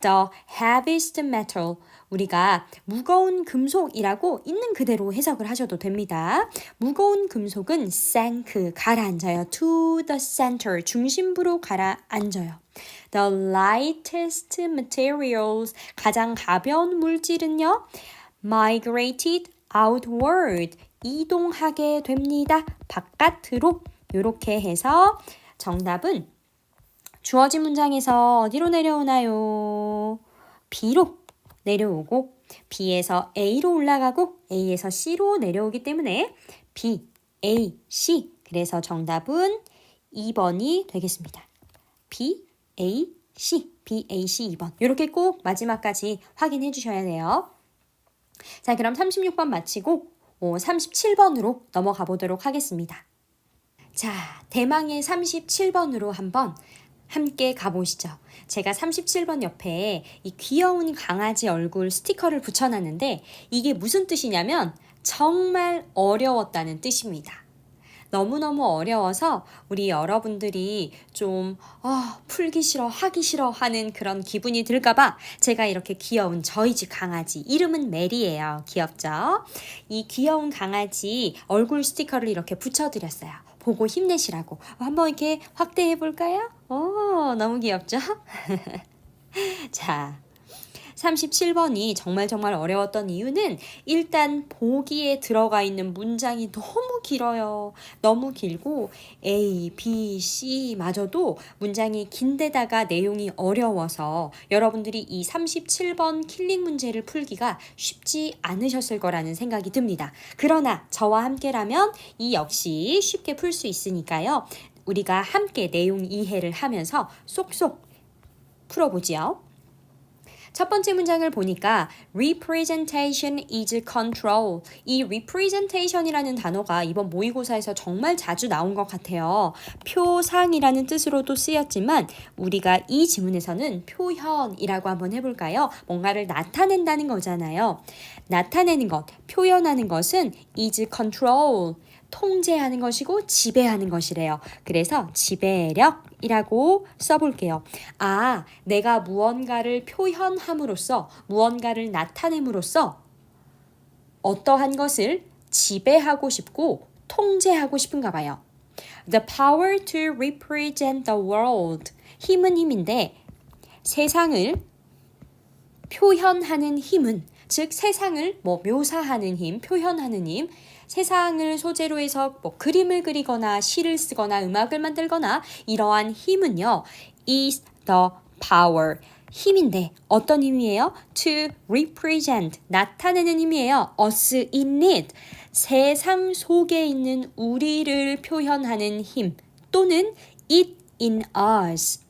The heaviest metal, 우리가 무거운 금속이라고 있는 그대로 해석을 하셔도 됩니다. 무거운 금속은 sank, 가라앉아요. To the center, 중심부로 가라앉아요. The lightest materials, 가장 가벼운 물질은요. Migrated outward, 이동하게 됩니다. 바깥으로. 이렇게 해서 정답은 주어진 문장에서 어디로 내려오나요? B로 내려오고 B에서 A로 올라가고 A에서 C로 내려오기 때문에 B, A, C. 그래서 정답은 2번이 되겠습니다. B, A, C. B, A, C 2번. 이렇게 꼭 마지막까지 확인해 주셔야 돼요. 자, 그럼 36번 마치고 37번으로 넘어가 보도록 하겠습니다. 자, 대망의 37번으로 한번 함께 가보시죠. 제가 37번 옆에 이 귀여운 강아지 얼굴 스티커를 붙여놨는데 이게 무슨 뜻이냐면 정말 어려웠다는 뜻입니다. 너무너무 어려워서 우리 여러분들이 좀 풀기 싫어, 하기 싫어 하는 그런 기분이 들까봐 제가 이렇게 귀여운 저희 집 강아지, 이름은 메리예요. 귀엽죠? 이 귀여운 강아지 얼굴 스티커를 이렇게 붙여드렸어요. 보고 힘내시라고. 한번 이렇게 확대해 볼까요? 너무 귀엽죠? 자, 37번이 정말 어려웠던 이유는 일단 보기에 들어가 있는 문장이 너무 길어요. 너무 길고 A, B, C 마저도 문장이 긴데다가 내용이 어려워서 여러분들이 이 37번 킬링 문제를 풀기가 쉽지 않으셨을 거라는 생각이 듭니다. 그러나 저와 함께라면 이 역시 쉽게 풀 수 있으니까요. 우리가 함께 내용 이해를 하면서 쏙쏙 풀어보지요. 첫 번째 문장을 보니까 representation is control. 이 representation이라는 단어가 이번 모의고사에서 정말 자주 나온 것 같아요. 표상이라는 뜻으로도 쓰였지만 우리가 이 지문에서는 표현이라고 한번 해볼까요? 뭔가를 나타낸다는 거잖아요. 나타내는 것, 표현하는 것은 is control. 통제하는 것이고 지배하는 것이래요. 그래서 지배력이라고 써볼게요. 아, 내가 무언가를 표현함으로써, 무언가를 나타냄으로써 어떠한 것을 지배하고 싶고 통제하고 싶은가 봐요. The power to represent the world. 힘은 힘인데 세상을 표현하는 힘은, 즉 세상을 묘사하는 힘, 표현하는 힘, 세상을 소재로 해서 그림을 그리거나 시를 쓰거나 음악을 만들거나 이러한 힘은요, is the power. 힘인데 어떤 힘이에요? To represent. 나타내는 힘이에요. us in it. 세상 속에 있는 우리를 표현하는 힘 또는 it in us.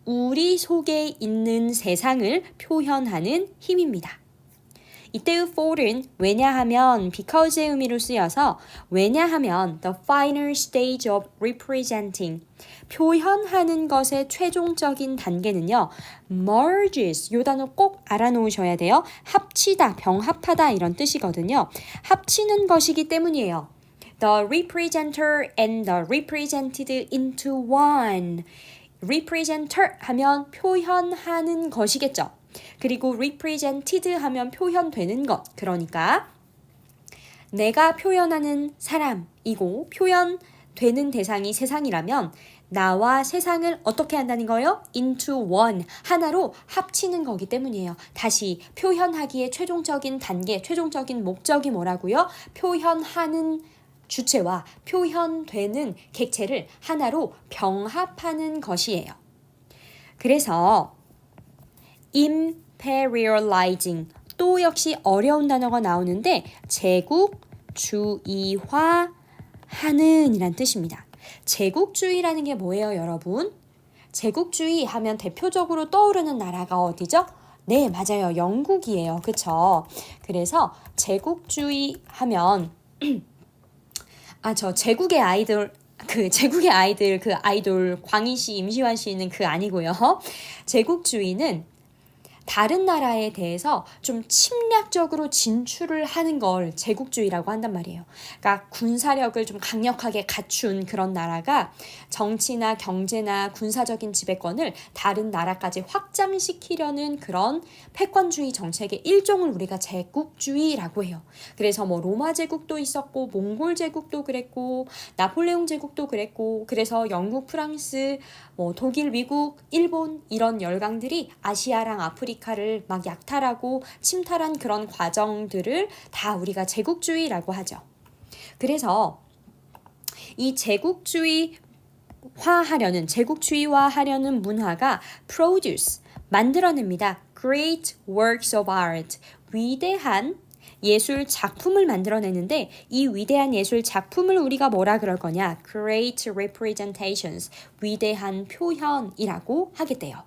우리 속에 있는 세상을 표현하는 힘입니다. 이때의 for은 왜냐하면 because의 의미로 쓰여서 왜냐하면 the final stage of representing 표현하는 것의 최종적인 단계는요 merges 이 단어 꼭 알아놓으셔야 돼요. 합치다, 병합하다 이런 뜻이거든요. 합치는 것이기 때문이에요. The representer and the represented into one. representer 하면 표현하는 것이겠죠. 그리고 represented 하면 표현되는 것. 그러니까 내가 표현하는 사람이고 표현되는 대상이 세상이라면 나와 세상을 어떻게 한다는 거예요? into one. 하나로 합치는 거기 때문이에요. 다시 표현하기의 최종적인 단계, 최종적인 목적이 뭐라고요? 표현하는 주체와 표현되는 객체를 하나로 병합하는 것이에요. 그래서 imperializing 또 역시 어려운 단어가 나오는데 제국주의화하는 이란 뜻입니다. 제국주의라는 게 뭐예요, 여러분? 제국주의 하면 대표적으로 떠오르는 나라가 어디죠? 네, 맞아요. 영국이에요. 그쵸? 그래서 제국주의 하면 제국의 아이들 그 아이돌 광희 씨, 임시완 씨는 그 아니고요. 제국주의는 다른 나라에 대해서 좀 침략적으로 진출을 하는 걸 제국주의라고 한단 말이에요. 그러니까 군사력을 좀 강력하게 갖춘 그런 나라가 정치나 경제나 군사적인 지배권을 다른 나라까지 확장시키려는 그런 패권주의 정책의 일종을 우리가 제국주의라고 해요. 그래서 로마 제국도 있었고 몽골 제국도 그랬고 나폴레옹 제국도 그랬고 그래서 영국, 프랑스, 독일, 미국, 일본 이런 열강들이 아시아랑 아프리카를 막 약탈하고 침탈한 그런 과정들을 다 우리가 제국주의라고 하죠. 그래서 이 제국주의화하려는 문화가 produce, 만들어냅니다. Great works of art, 위대한 예술 작품을 만들어내는데 이 위대한 예술 작품을 우리가 뭐라 그럴 거냐? Great representations, 위대한 표현이라고 하겠대요.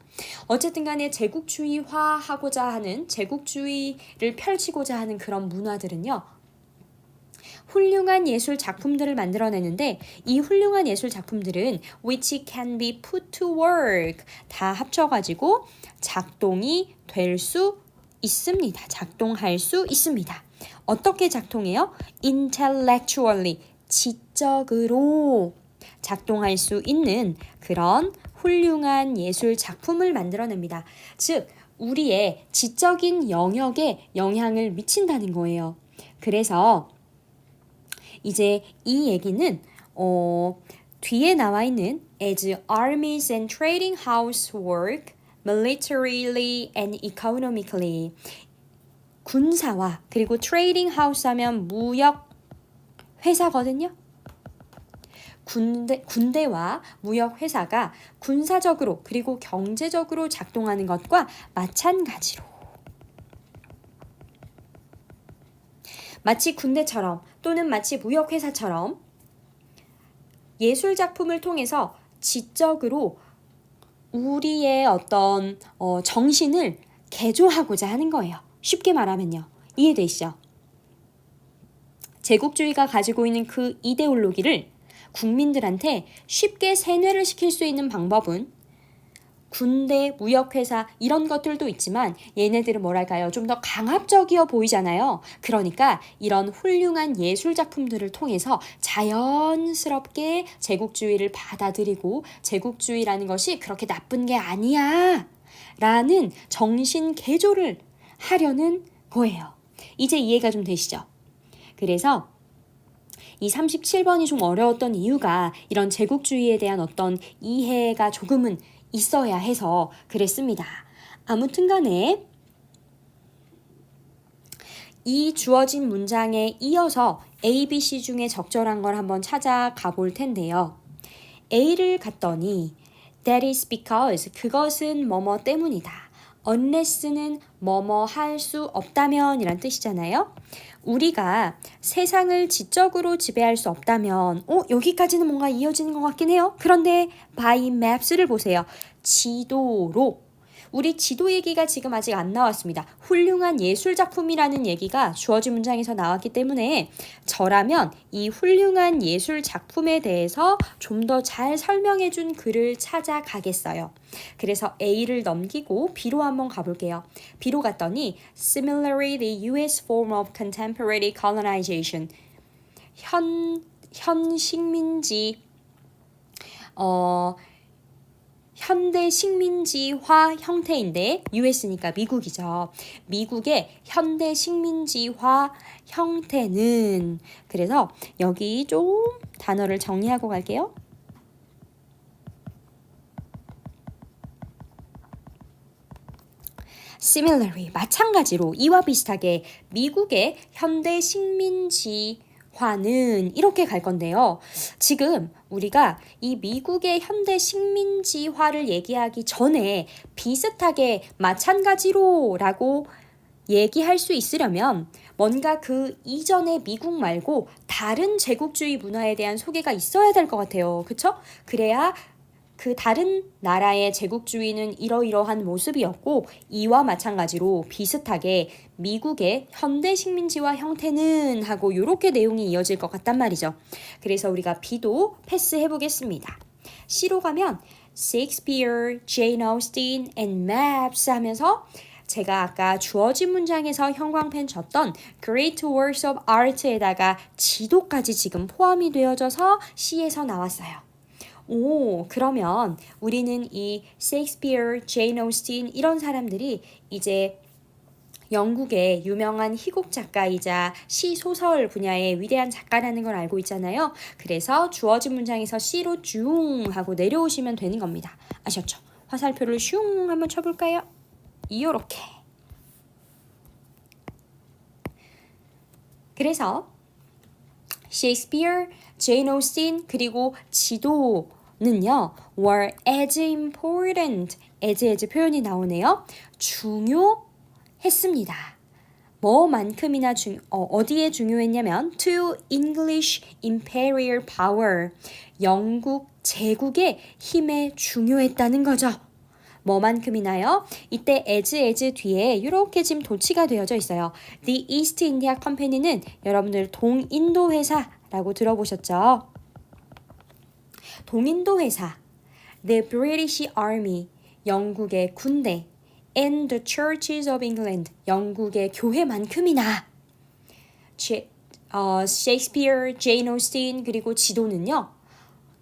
어쨌든 간에 제국주의화하고자 하는, 제국주의를 펼치고자 하는 그런 문화들은요. 훌륭한 예술 작품들을 만들어내는데 이 훌륭한 예술 작품들은 which can be put to work 다 합쳐가지고 작동이 될 수 있습니다. 작동할 수 있습니다. 어떻게 작동해요? intellectually, 지적으로 작동할 수 있는 그런 훌륭한 예술 작품을 만들어냅니다. 즉, 우리의 지적인 영역에 영향을 미친다는 거예요. 그래서 이제 이 얘기는 뒤에 나와 있는 as armies and trading houses work militarily and economically 군사와 그리고 trading house 하면 무역 회사거든요. 군대와 무역 회사가 군사적으로 그리고 경제적으로 작동하는 것과 마찬가지로 마치 군대처럼 또는 마치 무역회사처럼 예술 작품을 통해서 지적으로 우리의 어떤 정신을 개조하고자 하는 거예요. 쉽게 말하면요. 이해되시죠? 제국주의가 가지고 있는 그 이데올로기를 국민들한테 쉽게 세뇌를 시킬 수 있는 방법은 군대, 무역회사 이런 것들도 있지만 얘네들은 뭐랄까요? 좀 더 강압적이어 보이잖아요. 그러니까 이런 훌륭한 예술작품들을 통해서 자연스럽게 제국주의를 받아들이고 제국주의라는 것이 그렇게 나쁜 게 아니야 라는 정신 개조를 하려는 거예요. 이제 이해가 좀 되시죠? 그래서 이 37번이 좀 어려웠던 이유가 이런 제국주의에 대한 어떤 이해가 조금은 있어야 해서 그랬습니다. 아무튼 간에 이 주어진 문장에 이어서 A, B, C 중에 적절한 걸 한번 찾아가 볼 텐데요. A를 갔더니 That is because 그것은 뭐뭐 때문이다. Unless는 뭐뭐 할 수 없다면 이란 뜻이잖아요. 우리가 세상을 지적으로 지배할 수 없다면 여기까지는 뭔가 이어지는 것 같긴 해요. 그런데 by maps를 보세요. 지도로. 우리 지도 얘기가 지금 아직 안 나왔습니다. 훌륭한 예술작품이라는 얘기가 주어진 문장에서 나왔기 때문에 저라면 이 훌륭한 예술작품에 대해서 좀 더 잘 설명해준 글을 찾아가겠어요. 그래서 A를 넘기고 B로 한번 가볼게요. B로 갔더니 Similarly, the U.S. form of contemporary colonization 현 식민지 현대 식민지화 형태인데 US니까 미국이죠. 미국의 현대 식민지화 형태는 그래서 여기 좀 단어를 정리하고 갈게요. Similarly, 마찬가지로 이와 비슷하게 미국의 현대 식민지화는 이렇게 갈 건데요. 지금 우리가 이 미국의 현대 식민지화를 얘기하기 전에 비슷하게 마찬가지로 라고 얘기할 수 있으려면 뭔가 그 이전의 미국 말고 다른 제국주의 문화에 대한 소개가 있어야 될 것 같아요. 그쵸? 그래야 그 다른 나라의 제국주의는 이러이러한 모습이었고 이와 마찬가지로 비슷하게 미국의 현대 식민지화 형태는 하고 이렇게 내용이 이어질 것 같단 말이죠. 그래서 우리가 B도 패스해 보겠습니다. C로 가면 Shakespeare, Jane Austen, and maps 하면서 제가 아까 주어진 문장에서 형광펜 쳤던 Great Works of Art에다가 지도까지 지금 포함이 되어져서 C에서 나왔어요. 그러면 우리는 이 셰익스피어, 제인 오스틴 이런 사람들이 이제 영국의 유명한 희곡 작가이자 시소설 분야의 위대한 작가라는 걸 알고 있잖아요. 그래서 주어진 문장에서 C로 쭉 하고 내려오시면 되는 겁니다. 아셨죠? 화살표를 슝 한번 쳐볼까요? 이렇게. 그래서 셰익스피어, 제인 오스틴 그리고 지도는요 were as important as 표현이 나오네요. 중요했습니다. 뭐만큼이나 어디에 중요했냐면 to English imperial power 영국 제국의 힘에 중요했다는 거죠. 뭐만큼이나요? 이때 as 뒤에 이렇게 지금 도치가 되어져 있어요. The East India Company는 여러분들 동인도 회사라고 들어보셨죠? 동인도 회사, The British Army, 영국의 군대, and the Churches of England, 영국의 교회만큼이나 Shakespeare, Jane Austen 그리고 지도는요.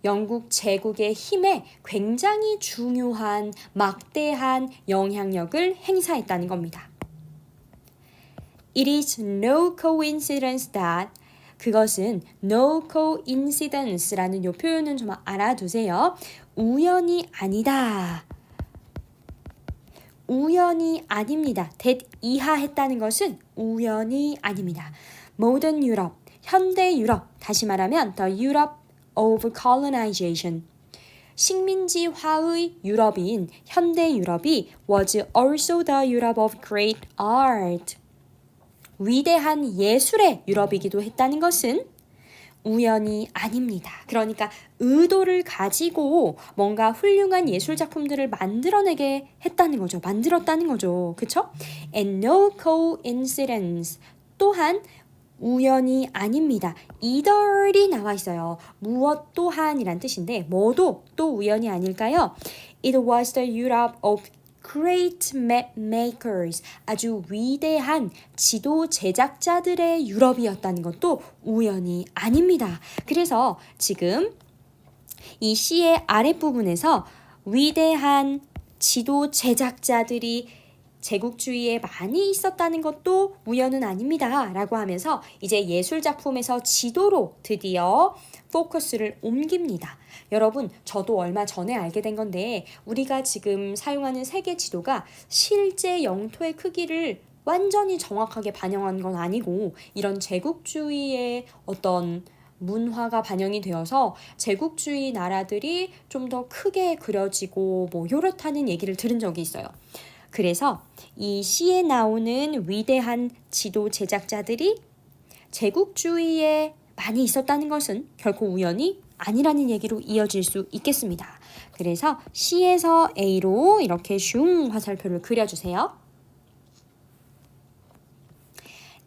영국 제국의 힘에 굉장히 중요한 막대한 영향력을 행사했다는 겁니다. It is no coincidence that 그것은 no coincidence라는 요 표현은 좀 알아두세요. 우연이 아니다. 우연이 아닙니다. that 이하했다는 것은 우연이 아닙니다. Modern Europe, 현대 유럽, 다시 말하면 the Europe of colonization. 식민지화의 유럽인 현대 유럽이 was also the Europe of great art. 위대한 예술의 유럽이기도 했다는 것은 우연이 아닙니다. 그러니까 의도를 가지고 뭔가 훌륭한 예술 작품들을 만들어내게 했다는 거죠. 만들었다는 거죠. 그쵸? And no coincidence. 또한 우연이 아닙니다. either이 나와 있어요. 무엇 또한이란 뜻인데 뭐도 또 우연이 아닐까요? It was the Europe of great map makers. 아주 위대한 지도 제작자들의 유럽이었다는 것도 우연이 아닙니다. 그래서 지금 이 시의 아랫부분에서 위대한 지도 제작자들이 제국주의에 많이 있었다는 것도 우연은 아닙니다. 라고 하면서 이제 예술작품에서 지도로 드디어 포커스를 옮깁니다. 여러분, 저도 얼마 전에 알게 된 건데 우리가 지금 사용하는 세계 지도가 실제 영토의 크기를 완전히 정확하게 반영한 건 아니고 이런 제국주의의 어떤 문화가 반영이 되어서 제국주의 나라들이 좀 더 크게 그려지고 뭐 요렇다는 얘기를 들은 적이 있어요. 그래서 이 시에 나오는 위대한 지도 제작자들이 제국주의에 많이 있었다는 것은 결코 우연이 아니라는 얘기로 이어질 수 있겠습니다. 그래서 시에서 A로 이렇게 슝 화살표를 그려주세요.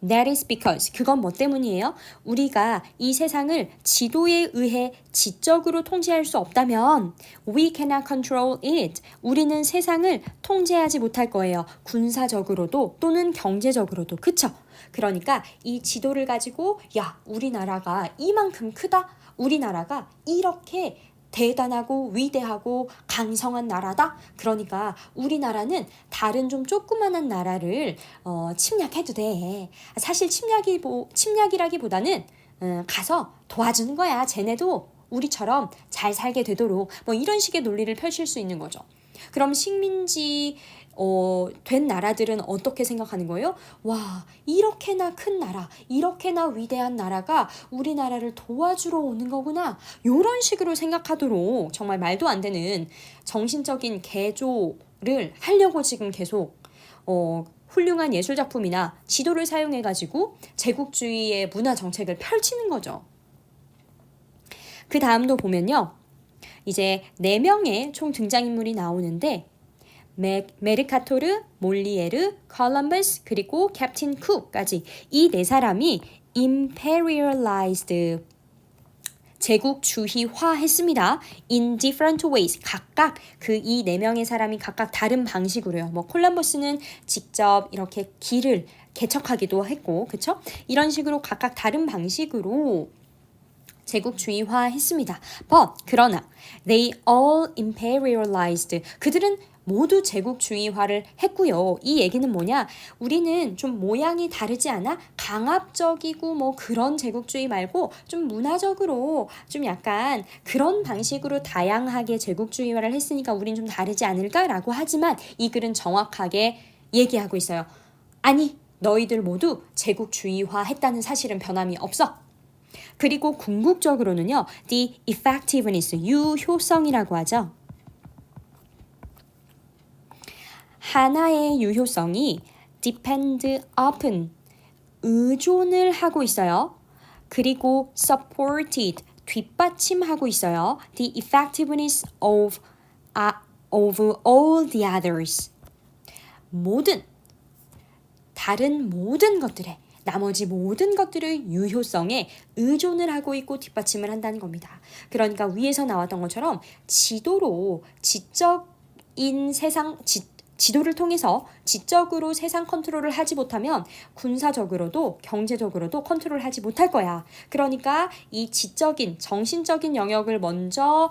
That is because 그건 뭐 때문이에요? 우리가 이 세상을 지도에 의해 지적으로 통제할 수 없다면 we cannot control it. 우리는 세상을 통제하지 못할 거예요. 군사적으로도 또는 경제적으로도. 그쵸? 그러니까 이 지도를 가지고 야, 우리나라가 이만큼 크다? 우리나라가 이렇게 대단하고 위대하고 강성한 나라다. 그러니까 우리나라는 다른 좀 조그만한 나라를 침략해도 돼. 사실 침략이라기보다는 가서 도와주는 거야. 쟤네도 우리처럼 잘 살게 되도록 뭐 이런 식의 논리를 펼칠 수 있는 거죠. 그럼 식민지 된 나라들은 어떻게 생각하는 거예요? 와, 이렇게나 큰 나라, 이렇게나 위대한 나라가 우리나라를 도와주러 오는 거구나. 이런 식으로 생각하도록 정말 말도 안 되는 정신적인 개조를 하려고 지금 계속 훌륭한 예술작품이나 지도를 사용해가지고 제국주의의 문화 정책을 펼치는 거죠. 그 다음도 보면요. 이제 4명의 총 등장인물이 나오는데 메르카토르, 몰리에르, 콜럼버스 그리고 캡틴 쿡까지 이 4사람이 imperialized 제국주의화했습니다. In different ways. 각각 이 4명의 사람이 각각 다른 방식으로요. 뭐 콜럼버스는 직접 이렇게 길을 개척하기도 했고, 그쵸? 이런 식으로 각각 다른 방식으로 제국주의화했습니다. 그러나 they all imperialized. 그들은 모두 제국주의화를 했고요. 이 얘기는 뭐냐? 우리는 좀 모양이 다르지 않아? 강압적이고 뭐 그런 제국주의 말고 좀 문화적으로 좀 약간 그런 방식으로 다양하게 제국주의화를 했으니까 우린 좀 다르지 않을까라고 하지만 이 글은 정확하게 얘기하고 있어요. 아니, 너희들 모두 제국주의화 했다는 사실은 변함이 없어. 그리고 궁극적으로는요, the effectiveness, 유효성이라고 하죠. 하나의 유효성이 depend upon, 의존을 하고 있어요. 그리고 supported, 뒷받침하고 있어요. The effectiveness of all the others. 다른 모든 것들의 나머지 모든 것들의 유효성에 의존을 하고 있고 뒷받침을 한다는 겁니다. 그러니까 위에서 나왔던 것처럼 지도로 지적인 지도를 통해서 지적으로 세상 컨트롤을 하지 못하면 군사적으로도 경제적으로도 컨트롤하지 못할 거야. 그러니까 이 지적인 정신적인 영역을 먼저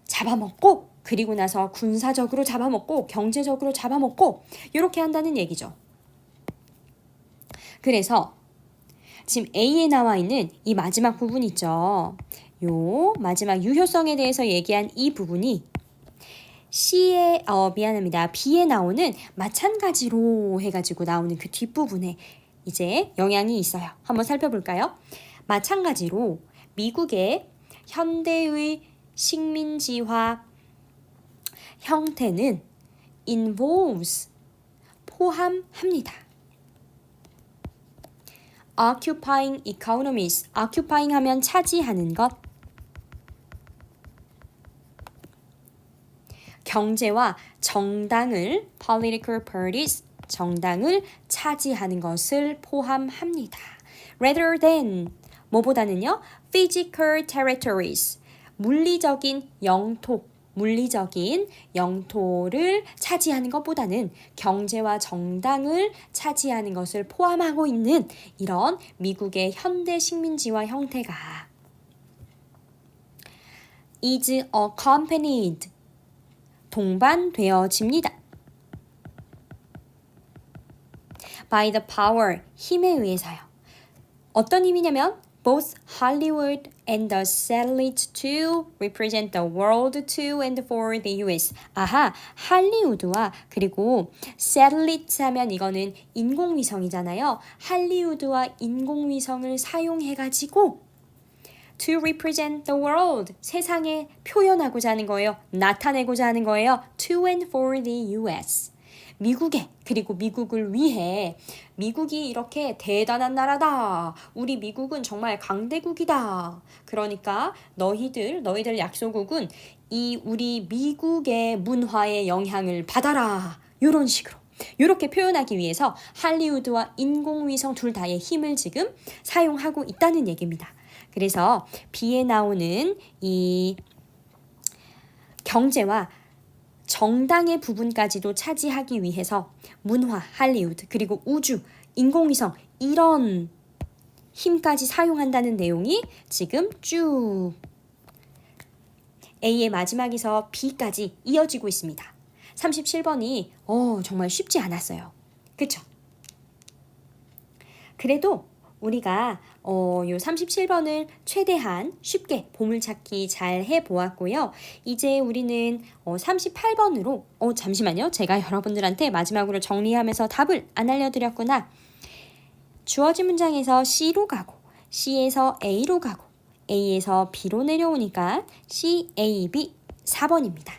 잡아먹고 그리고 나서 군사적으로 잡아먹고 경제적으로 잡아먹고 이렇게 한다는 얘기죠. 그래서 지금 A에 나와 있는 이 마지막 부분 있죠. 요 마지막 유효성에 대해서 얘기한 이 부분이 B에 나오는 마찬가지로 해가지고 나오는 그 뒷부분에 이제 영향이 있어요. 한번 살펴볼까요? 마찬가지로 미국의 현대의 식민지화 형태는 involves, 포함합니다. occupying economies. occupying 하면 차지하는 것. 경제와 정당을 political parties 정당을 차지하는 것을 포함합니다. rather than 뭐보다는요? physical territories 물리적인 영토를 차지하는 것보다는 경제와 정당을 차지하는 것을 포함하고 있는 이런 미국의 현대 식민지화 형태가 is accompanied 동반되어집니다. by the power 힘에 의해서요. 어떤 힘이냐면 both Hollywood and the satellites to represent the world to and for the US. 아하, 할리우드와 그리고 satellites 하면 이거는 인공위성이잖아요. 할리우드와 인공위성을 사용해가지고 to represent the world 세상에 표현하고자 하는 거예요. 나타내고자 하는 거예요. to and for the US. 미국에 그리고 미국을 위해 미국이 이렇게 대단한 나라다. 우리 미국은 정말 강대국이다. 그러니까 너희들 약소국은 이 우리 미국의 문화의 영향을 받아라. 이런 식으로. 이렇게 표현하기 위해서 할리우드와 인공위성 둘 다의 힘을 지금 사용하고 있다는 얘기입니다. 그래서 B에 나오는 이 경제와 정당의 부분까지도 차지하기 위해서 문화, 할리우드, 그리고 우주, 인공위성 이런 힘까지 사용한다는 내용이 지금 쭉 A의 마지막에서 B까지 이어지고 있습니다. 37번이 정말 쉽지 않았어요. 그쵸? 그래도 우리가 요 37번을 최대한 쉽게 보물찾기 잘 해보았고요. 이제 우리는 38번으로 잠시만요. 제가 여러분들한테 마지막으로 정리하면서 답을 안 알려드렸구나. 주어진 문장에서 C로 가고 C에서 A로 가고 A에서 B로 내려오니까 C, A, B 4번입니다.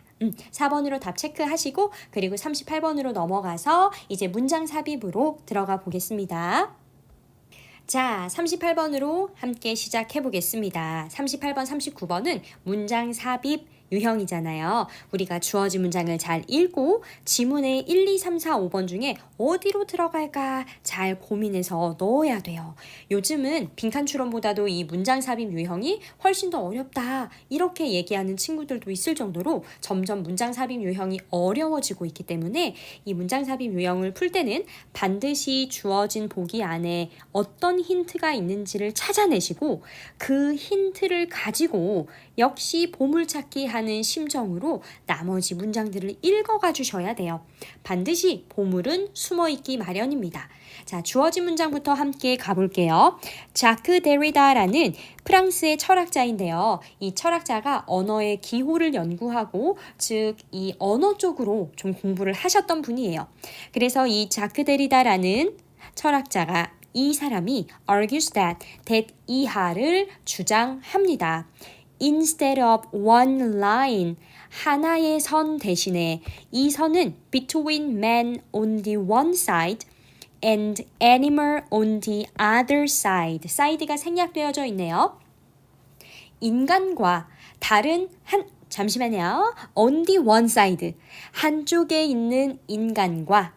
4번으로 답 체크하시고 그리고 38번으로 넘어가서 이제 문장 삽입으로 들어가 보겠습니다. 자, 38번으로 함께 시작해 보겠습니다. 38번, 39번은 문장 삽입 유형이잖아요. 우리가 주어진 문장을 잘 읽고 지문의 1, 2, 3, 4, 5번 중에 어디로 들어갈까 잘 고민해서 넣어야 돼요. 요즘은 빈칸 추론보다도 이 문장 삽입 유형이 훨씬 더 어렵다 이렇게 얘기하는 친구들도 있을 정도로 점점 문장 삽입 유형이 어려워지고 있기 때문에 이 문장 삽입 유형을 풀 때는 반드시 주어진 보기 안에 어떤 힌트가 있는지를 찾아내시고 그 힌트를 가지고 역시 보물찾기 하는 심정으로 나머지 문장들을 읽어가 주셔야 돼요. 반드시 보물은 숨어있기 마련입니다. 자, 주어진 문장부터 함께 가볼게요. 자크 데리다라는 프랑스의 철학자인데요. 이 철학자가 언어의 기호를 연구하고 즉 이 언어 쪽으로 좀 공부를 하셨던 분이에요. 그래서 이 자크 데리다라는 철학자가 이 사람이 argues that 이하를 주장합니다. Instead of one line, 하나의 선 대신에 이 선은 between man on the one side and animal on the other side. side가 생략되어져 있네요. 인간과 다른 잠시만요. on the one side, 한쪽에 있는 인간과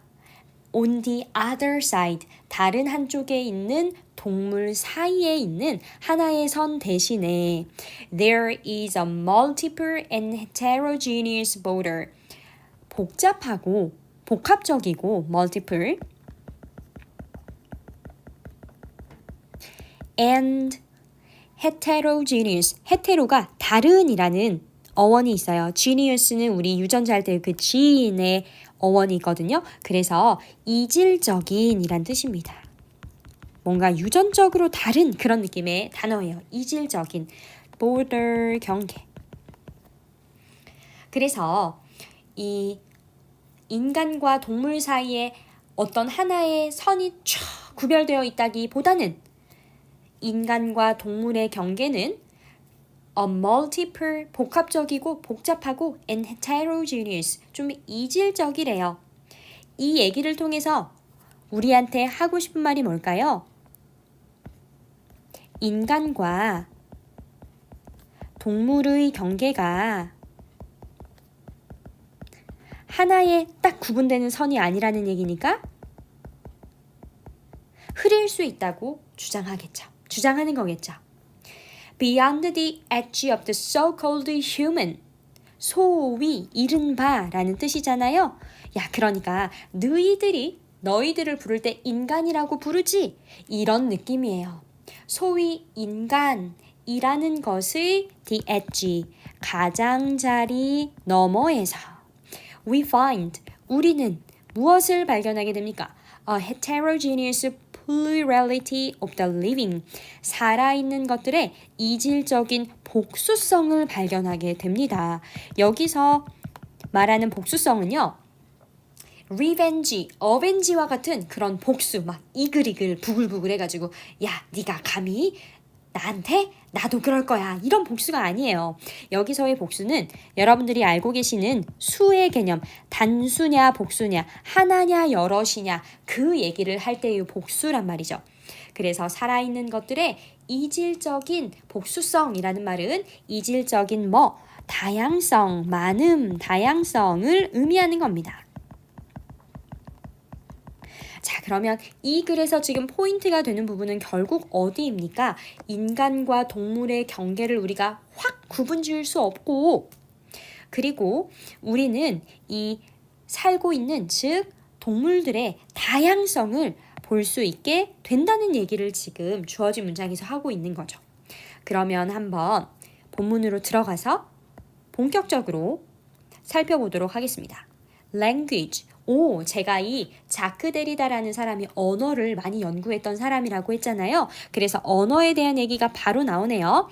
on the other side, 다른 한쪽에 있는 동물 사이에 있는 하나의 선 대신에 there is a multiple and heterogeneous border. 복합적이고 multiple and heterogeneous. hetero가 다른이라는 어원이 있어요. genius는 우리 유전자 할 때 그 gene의 어원이거든요. 그래서 이질적인이란 뜻입니다. 뭔가 유전적으로 다른 그런 느낌의 단어예요. 이질적인, border, 경계. 그래서 이 인간과 동물 사이에 어떤 하나의 선이 쫙 구별되어 있다기보다는 인간과 동물의 경계는 a multiple, 복합적이고 복잡하고 and heterogeneous, 좀 이질적이래요. 이 얘기를 통해서 우리한테 하고 싶은 말이 뭘까요? 인간과 동물의 경계가 하나의 딱 구분되는 선이 아니라는 얘기니까 흐릴 수 있다고 주장하는 거겠죠. Beyond the edge of the so-called human. 소위 이른바 라는 뜻이잖아요. 야, 그러니까 너희들을 부를 때 인간이라고 부르지? 이런 느낌이에요. 소위 인간이라는 것의 the edge, 가장자리 너머에서 우리는 무엇을 발견하게 됩니까? A heterogeneous plurality of the living. 살아있는 것들의 이질적인 복수성을 발견하게 됩니다. 여기서 말하는 복수성은요. 어벤지와 같은 그런 복수, 막 이글이글 부글부글 해가지고 야, 네가 감히 나한테? 나도 그럴 거야. 이런 복수가 아니에요. 여기서의 복수는 여러분들이 알고 계시는 수의 개념, 단수냐 복수냐, 하나냐 여럿이냐 그 얘기를 할 때의 복수란 말이죠. 그래서 살아있는 것들의 이질적인 복수성이라는 말은 이질적인 다양성, 다양성을 의미하는 겁니다. 자, 그러면 이 글에서 지금 포인트가 되는 부분은 결국 어디입니까? 인간과 동물의 경계를 우리가 확 구분 지을 수 없고, 그리고 우리는 이 살고 있는, 즉 동물들의 다양성을 볼 수 있게 된다는 얘기를 지금 주어진 문장에서 하고 있는 거죠. 그러면 한번 본문으로 들어가서 본격적으로 살펴보도록 하겠습니다. Language. 제가 이 자크 데리다라는 사람이 언어를 많이 연구했던 사람이라고 했잖아요. 그래서 언어에 대한 얘기가 바로 나오네요.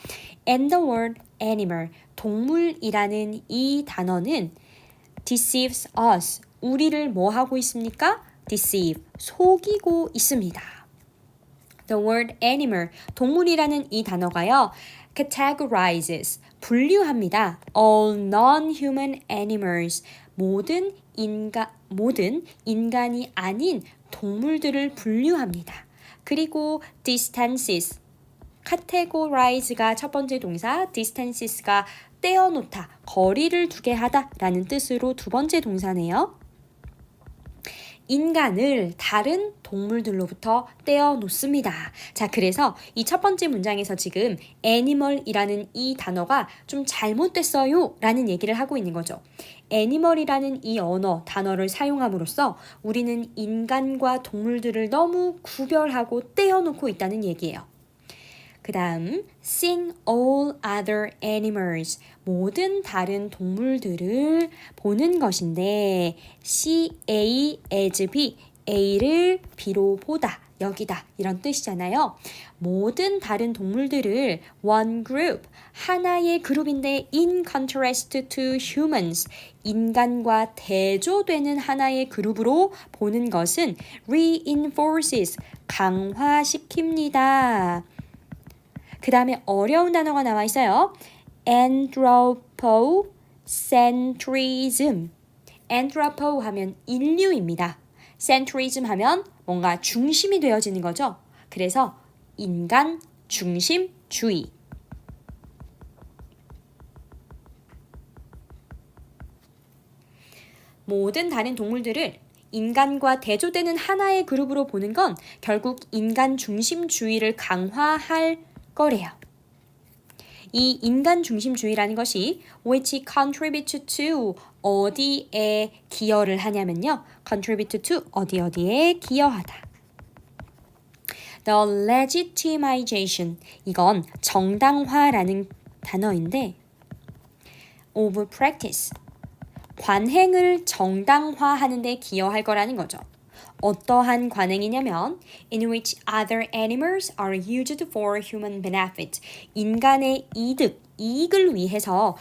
And the word animal, 동물이라는 이 단어는 deceives us, 우리를 뭐 하고 있습니까? deceive, 속이고 있습니다. The word animal, 동물이라는 이 단어가요. categorizes, 분류합니다. All non-human animals, 모든 인간이 아닌 동물들을 분류합니다. 그리고 distances, categorize가 첫 번째 동사, distances가 떼어놓다, 거리를 두게 하다라는 뜻으로 두 번째 동사네요. 인간을 다른 동물들로부터 떼어놓습니다. 자, 그래서 이 첫 번째 문장에서 지금 animal이라는 이 단어가 좀 잘못됐어요 라는 얘기를 하고 있는 거죠. animal이라는 이 단어를 사용함으로써 우리는 인간과 동물들을 너무 구별하고 떼어놓고 있다는 얘기예요. 그 다음 seeing all other animals, 모든 다른 동물들을 보는 것인데 see A as B, A를 B로 보다, 여기다 이런 뜻이잖아요. 모든 다른 동물들을 one group, 하나의 그룹인데 in contrast to humans, 인간과 대조되는 하나의 그룹으로 보는 것은 reinforces, 강화시킵니다. 그 다음에 어려운 단어가 나와 있어요. anthropocentrism. anthropo 하면 인류입니다. centrism 하면 뭔가 중심이 되어지는 거죠. 그래서 인간 중심주의. 모든 다른 동물들을 인간과 대조되는 하나의 그룹으로 보는 건 결국 인간 중심주의를 강화할 거래요. 이 인간 중심주의라는 것이 which contribute to 어디에 기여를 하냐면요. contribute to 어디에 기여하다. The legitimization, 이건 정당화라는 단어인데 of practice, 관행을 정당화하는 데 기여할 거라는 거죠. 어떠한 관행이냐면 in which other animals are used for human benefit. 인간의 이익을 위해서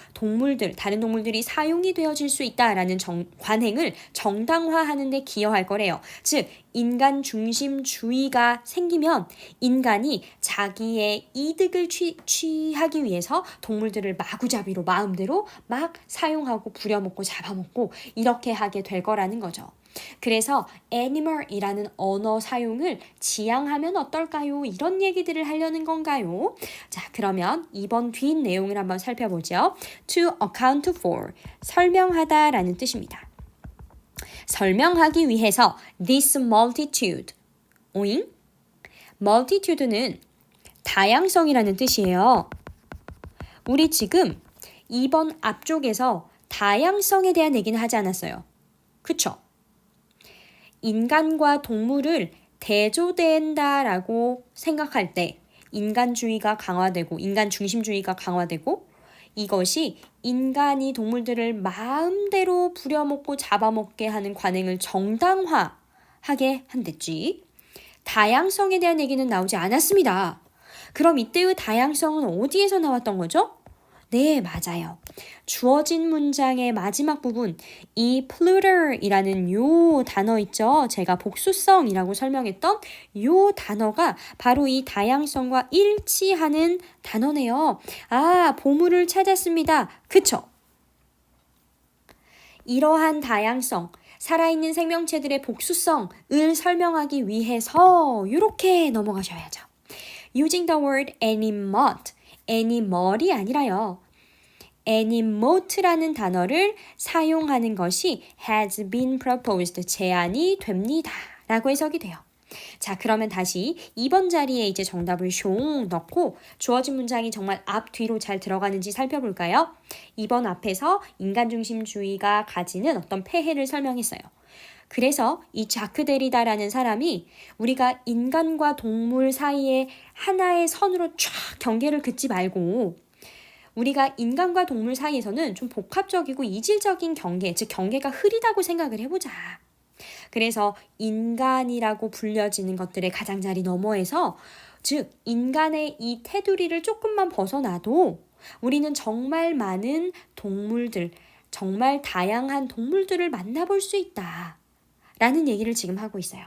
다른 동물들이 사용이 되어질 수 있다라는 관행을 정당화하는 데 기여할 거래요. 즉, 인간 중심주의가 생기면 인간이 자기의 이득을 취하기 위해서 동물들을 마구잡이로 마음대로 막 사용하고 부려먹고 잡아먹고 이렇게 하게 될 거라는 거죠. 그래서 animal이라는 언어 사용을 지양하면 어떨까요? 이런 얘기들을 하려는 건가요? 자, 그러면 이번 뒷 내용을 한번 살펴보죠. To account for, 설명하다라는 뜻입니다. 설명하기 위해서 this multitude, 오잉? multitude는 다양성이라는 뜻이에요. 우리 지금 2번 앞쪽에서 다양성에 대한 얘기는 하지 않았어요. 그쵸? 인간과 동물을 대조된다라고 생각할 때 인간주의가 강화되고 인간 중심주의가 강화되고 이것이 인간이 동물들을 마음대로 부려먹고 잡아먹게 하는 관행을 정당화하게 한댔지. 다양성에 대한 얘기는 나오지 않았습니다. 그럼 이때의 다양성은 어디에서 나왔던 거죠? 네, 맞아요. 주어진 문장의 마지막 부분, 이 plural-이라는 요 단어 있죠? 제가 복수성이라고 설명했던 요 단어가 바로 이 다양성과 일치하는 단어네요. 아, 보물을 찾았습니다. 그쵸? 이러한 다양성, 살아있는 생명체들의 복수성을 설명하기 위해서 이렇게 넘어가셔야죠. Using the word animate, animal이 아니라요. animate라는 단어를 사용하는 것이 has been proposed, 제안이 됩니다. 라고 해석이 돼요. 자, 그러면 다시 2번 자리에 이제 정답을 숑 넣고 주어진 문장이 정말 앞뒤로 잘 들어가는지 살펴볼까요? 2번 앞에서 인간중심주의가 가지는 어떤 폐해를 설명했어요. 그래서 이 자크 데리다라는 사람이 우리가 인간과 동물 사이에 하나의 선으로 쫙 경계를 긋지 말고 우리가 인간과 동물 사이에서는 좀 복합적이고 이질적인 경계, 즉 경계가 흐리다고 생각을 해보자. 그래서 인간이라고 불려지는 것들의 가장자리 너머에서 즉 인간의 이 테두리를 조금만 벗어나도 우리는 정말 많은 동물들, 정말 다양한 동물들을 만나볼 수 있다. 라는 얘기를 지금 하고 있어요.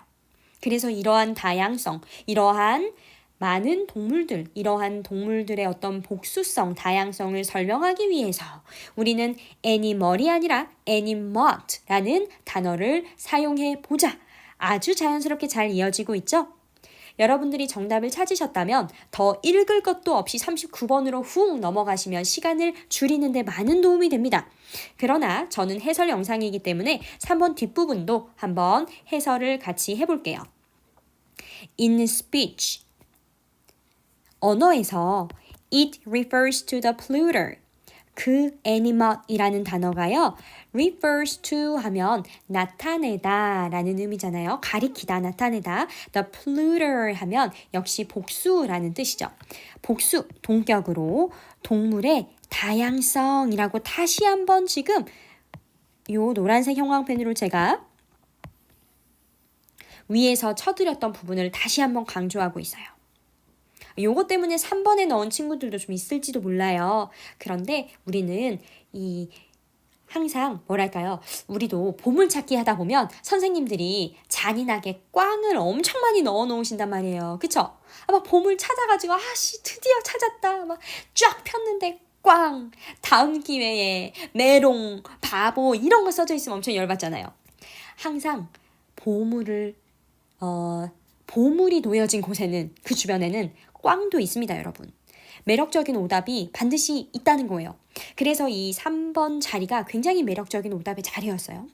그래서 이러한 다양성, 이러한 많은 동물들, 이러한 동물들의 어떤 복수성, 다양성을 설명하기 위해서 우리는 animal이 아니라 animate라는 단어를 사용해 보자. 아주 자연스럽게 잘 이어지고 있죠? 여러분들이 정답을 찾으셨다면 더 읽을 것도 없이 39번으로 훅 넘어가시면 시간을 줄이는 데 많은 도움이 됩니다. 그러나 저는 해설 영상이기 때문에 3번 뒷부분도 한번 해설을 같이 해볼게요. In speech, 언어에서 it refers to the plural. 그 animate이라는 단어가요. refers to 하면 나타내다 라는 의미잖아요. 가리키다, 나타내다. the plural 하면 역시 복수라는 뜻이죠. 복수, 동격으로 동물의 다양성이라고 다시 한번 지금 요 노란색 형광펜으로 제가 위에서 쳐드렸던 부분을 다시 한번 강조하고 있어요. 요거 때문에 3번에 넣은 친구들도 좀 있을지도 몰라요. 그런데 우리는 항상 뭐랄까요? 우리도 보물찾기 하다 보면 선생님들이 잔인하게 꽝을 엄청 많이 넣어 놓으신단 말이에요. 그쵸? 막 보물 찾아가지고 드디어 찾았다. 막 쫙 폈는데 꽝! 다음 기회에 메롱, 바보 이런 거 써져 있으면 엄청 열받잖아요. 항상 보물이 놓여진 곳에는 그 주변에는 꽝도 있습니다, 여러분. 매력적인 오답이 반드시 있다는 거예요. 그래서 이 3번 자리가 굉장히 매력적인 오답의 자리였어요.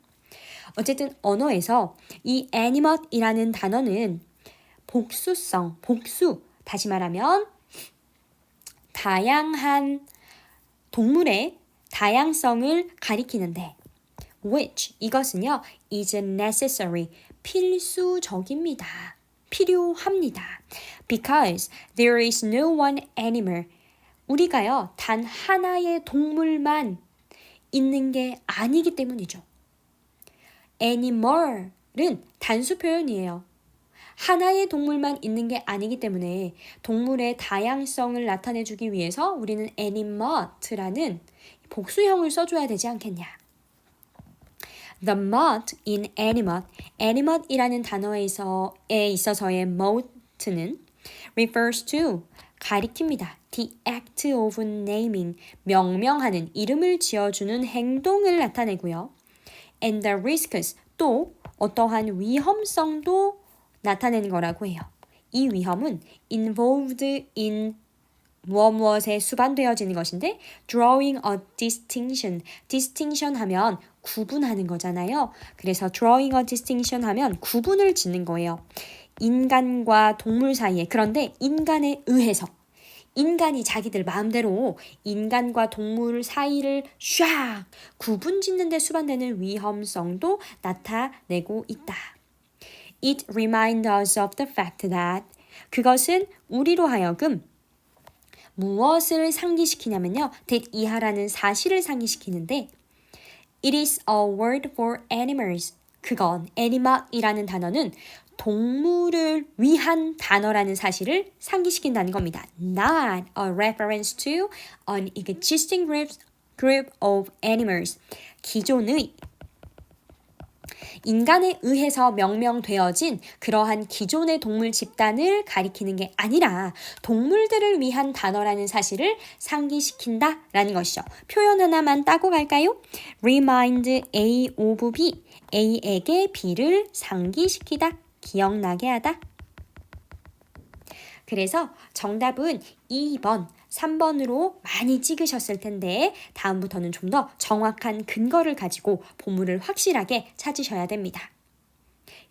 어쨌든 언어에서 이 animate이라는 단어는 복수성, 복수, 다시 말하면 다양한 동물의 다양성을 가리키는데 which, 이것은요, is necessary, 필수적입니다. 필요합니다. Because there is no one animal. 우리가요, 단 하나의 동물만 있는 게 아니기 때문이죠. animal은 단수 표현이에요. 하나의 동물만 있는 게 아니기 때문에 동물의 다양성을 나타내주기 위해서 우리는 animate라는 복수형을 써줘야 되지 않겠냐. The mot in animate, animate이라는 단어에 있어서의 mote는 refers to, 가리킵니다. The act of naming, 명명하는, 이름을 지어주는 행동을 나타내고요. and the risks 또 어떠한 위험성도 나타내는 거라고 해요. 이 위험은 involved in 무엇에 수반되어지는 것인데 drawing a distinction 하면 구분하는 거잖아요. 그래서 drawing a distinction 하면 구분을 짓는 거예요. 인간과 동물 사이에 그런데 인간에 의해서 인간이 자기들 마음대로 인간과 동물 사이를 샥 구분 짓는 데 수반되는 위험성도 나타내고 있다. It reminds us of the fact that 그것은 우리로 하여금 무엇을 상기시키냐면요. that 이하라는 사실을 상기시키는데 It is a word for animals. 그건 animal이라는 단어는 동물을 위한 단어라는 사실을 상기시킨다는 겁니다. Not a reference to an existing group of animals. 기존의 인간에 의해서 명명되어진 그러한 기존의 동물 집단을 가리키는 게 아니라 동물들을 위한 단어라는 사실을 상기시킨다라는 것이죠. 표현 하나만 따고 갈까요? Remind A of B. A에게 B를 상기시키다. 기억나게 하다. 그래서 정답은 2번, 3번으로 많이 찍으셨을 텐데 다음부터는 좀 더 정확한 근거를 가지고 보물을 확실하게 찾으셔야 됩니다.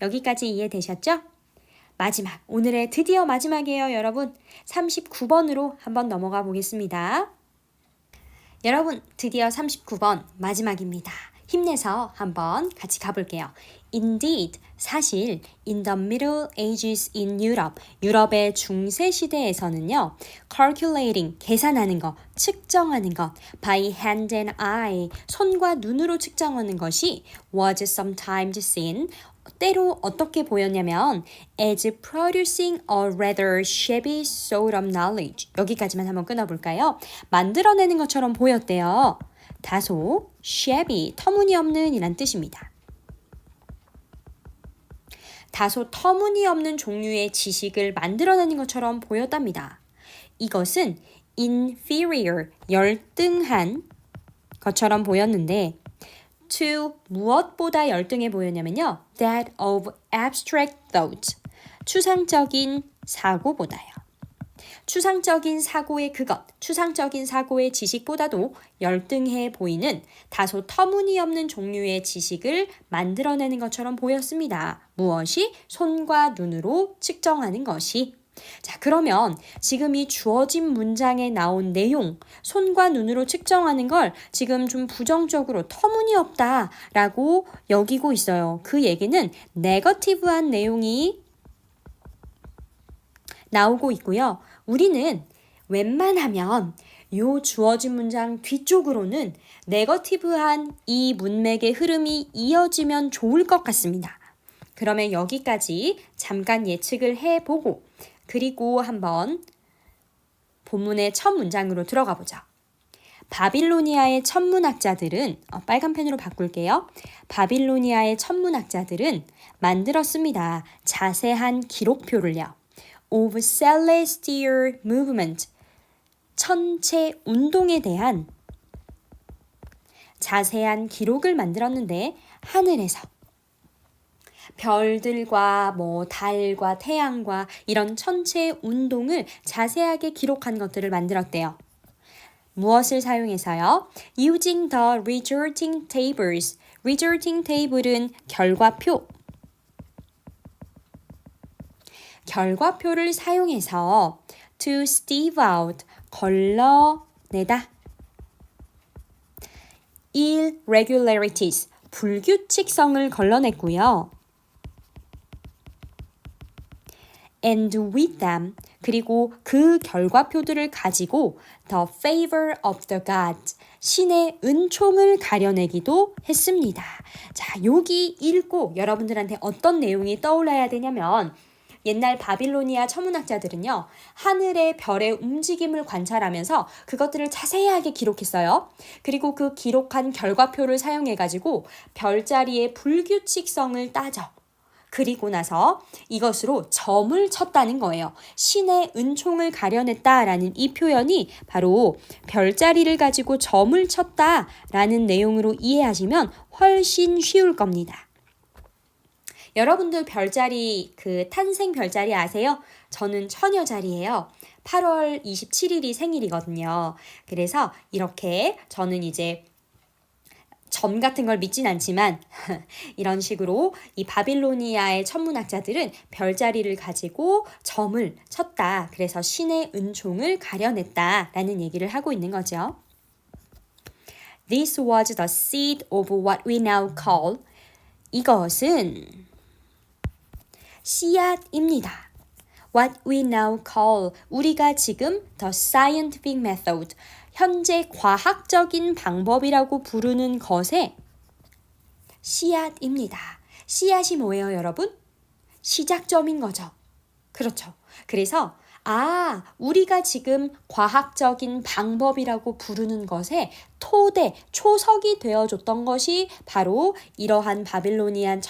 여기까지 이해되셨죠? 마지막, 오늘의 드디어 마지막이에요, 여러분. 39번으로 한번 넘어가 보겠습니다. 여러분, 드디어 39번 마지막입니다. 힘내서 한번 같이 가볼게요. Indeed, 사실 in the Middle Ages in Europe, 유럽의 중세 시대에서는요, calculating, 계산하는 것, 측정하는 것, by hand and eye, 손과 눈으로 측정하는 것이 was sometimes seen, 때로 어떻게 보였냐면 as producing a rather shabby sort of knowledge. 여기까지만 한번 끊어볼까요? 만들어내는 것처럼 보였대요. 다소 shabby, 터무니없는 이란 뜻입니다. 다소 터무니없는 종류의 지식을 만들어내는 것처럼 보였답니다. 이것은 inferior, 열등한 것처럼 보였는데 to 무엇보다 열등해 보였냐면요. that of abstract thought, 추상적인 사고보다요. 추상적인 사고의 그것, 추상적인 사고의 지식보다도 열등해 보이는 다소 터무니없는 종류의 지식을 만들어내는 것처럼 보였습니다. 무엇이? 손과 눈으로 측정하는 것이. 자, 그러면 지금 이 주어진 문장에 나온 내용, 손과 눈으로 측정하는 걸 지금 좀 부정적으로 터무니없다라고 여기고 있어요. 그 얘기는 네거티브한 내용이 나오고 있고요. 우리는 웬만하면 요 주어진 문장 뒤쪽으로는 네거티브한 이 문맥의 흐름이 이어지면 좋을 것 같습니다. 그러면 여기까지 잠깐 예측을 해보고 그리고 한번 본문의 첫 문장으로 들어가 보죠. 바빌로니아의 천문학자들은 빨간 펜으로 바꿀게요. 바빌로니아의 천문학자들은 만들었습니다. 자세한 기록표를요. of celestial movement, 천체 운동에 대한 자세한 기록을 만들었는데 하늘에서 별들과 달과 태양과 이런 천체 운동을 자세하게 기록한 것들을 만들었대요. 무엇을 사용해서요? Using the resulting tables. resulting table은 결과표. 결과표를 사용해서 to stave out, 걸러내다. irregularities, 불규칙성을 걸러냈고요. and with them, 그리고 그 결과표들을 가지고 the favor of the gods, 신의 은총을 가려내기도 했습니다. 자, 여기 읽고 여러분들한테 어떤 내용이 떠올라야 되냐면 옛날 바빌로니아 천문학자들은요. 하늘의 별의 움직임을 관찰하면서 그것들을 자세하게 기록했어요. 그리고 그 기록한 결과표를 사용해가지고 별자리의 불규칙성을 따져. 그리고 나서 이것으로 점을 쳤다는 거예요. 신의 은총을 가려냈다라는 이 표현이 바로 별자리를 가지고 점을 쳤다라는 내용으로 이해하시면 훨씬 쉬울 겁니다. 여러분들 별자리 탄생 별자리 아세요? 저는 처녀자리예요. 8월 27일이 생일이거든요. 그래서 이렇게 저는 이제 점 같은 걸 믿진 않지만 이런 식으로 이 바빌로니아의 천문학자들은 별자리를 가지고 점을 쳤다. 그래서 신의 은총을 가려냈다라는 얘기를 하고 있는 거죠. This was the seed of what we now call 이것은 씨앗입니다. What we now call 우리가 지금 the scientific method 현재 과학적인 방법이라고 부르는 것의 씨앗입니다. 씨앗이 뭐예요, 여러분? 시작점인 거죠. 그렇죠. 그래서 우리가 지금 과학적인 방법이라고 부르는 것의 토대, 초석이 되어줬던 것이 바로 이러한 바빌로니아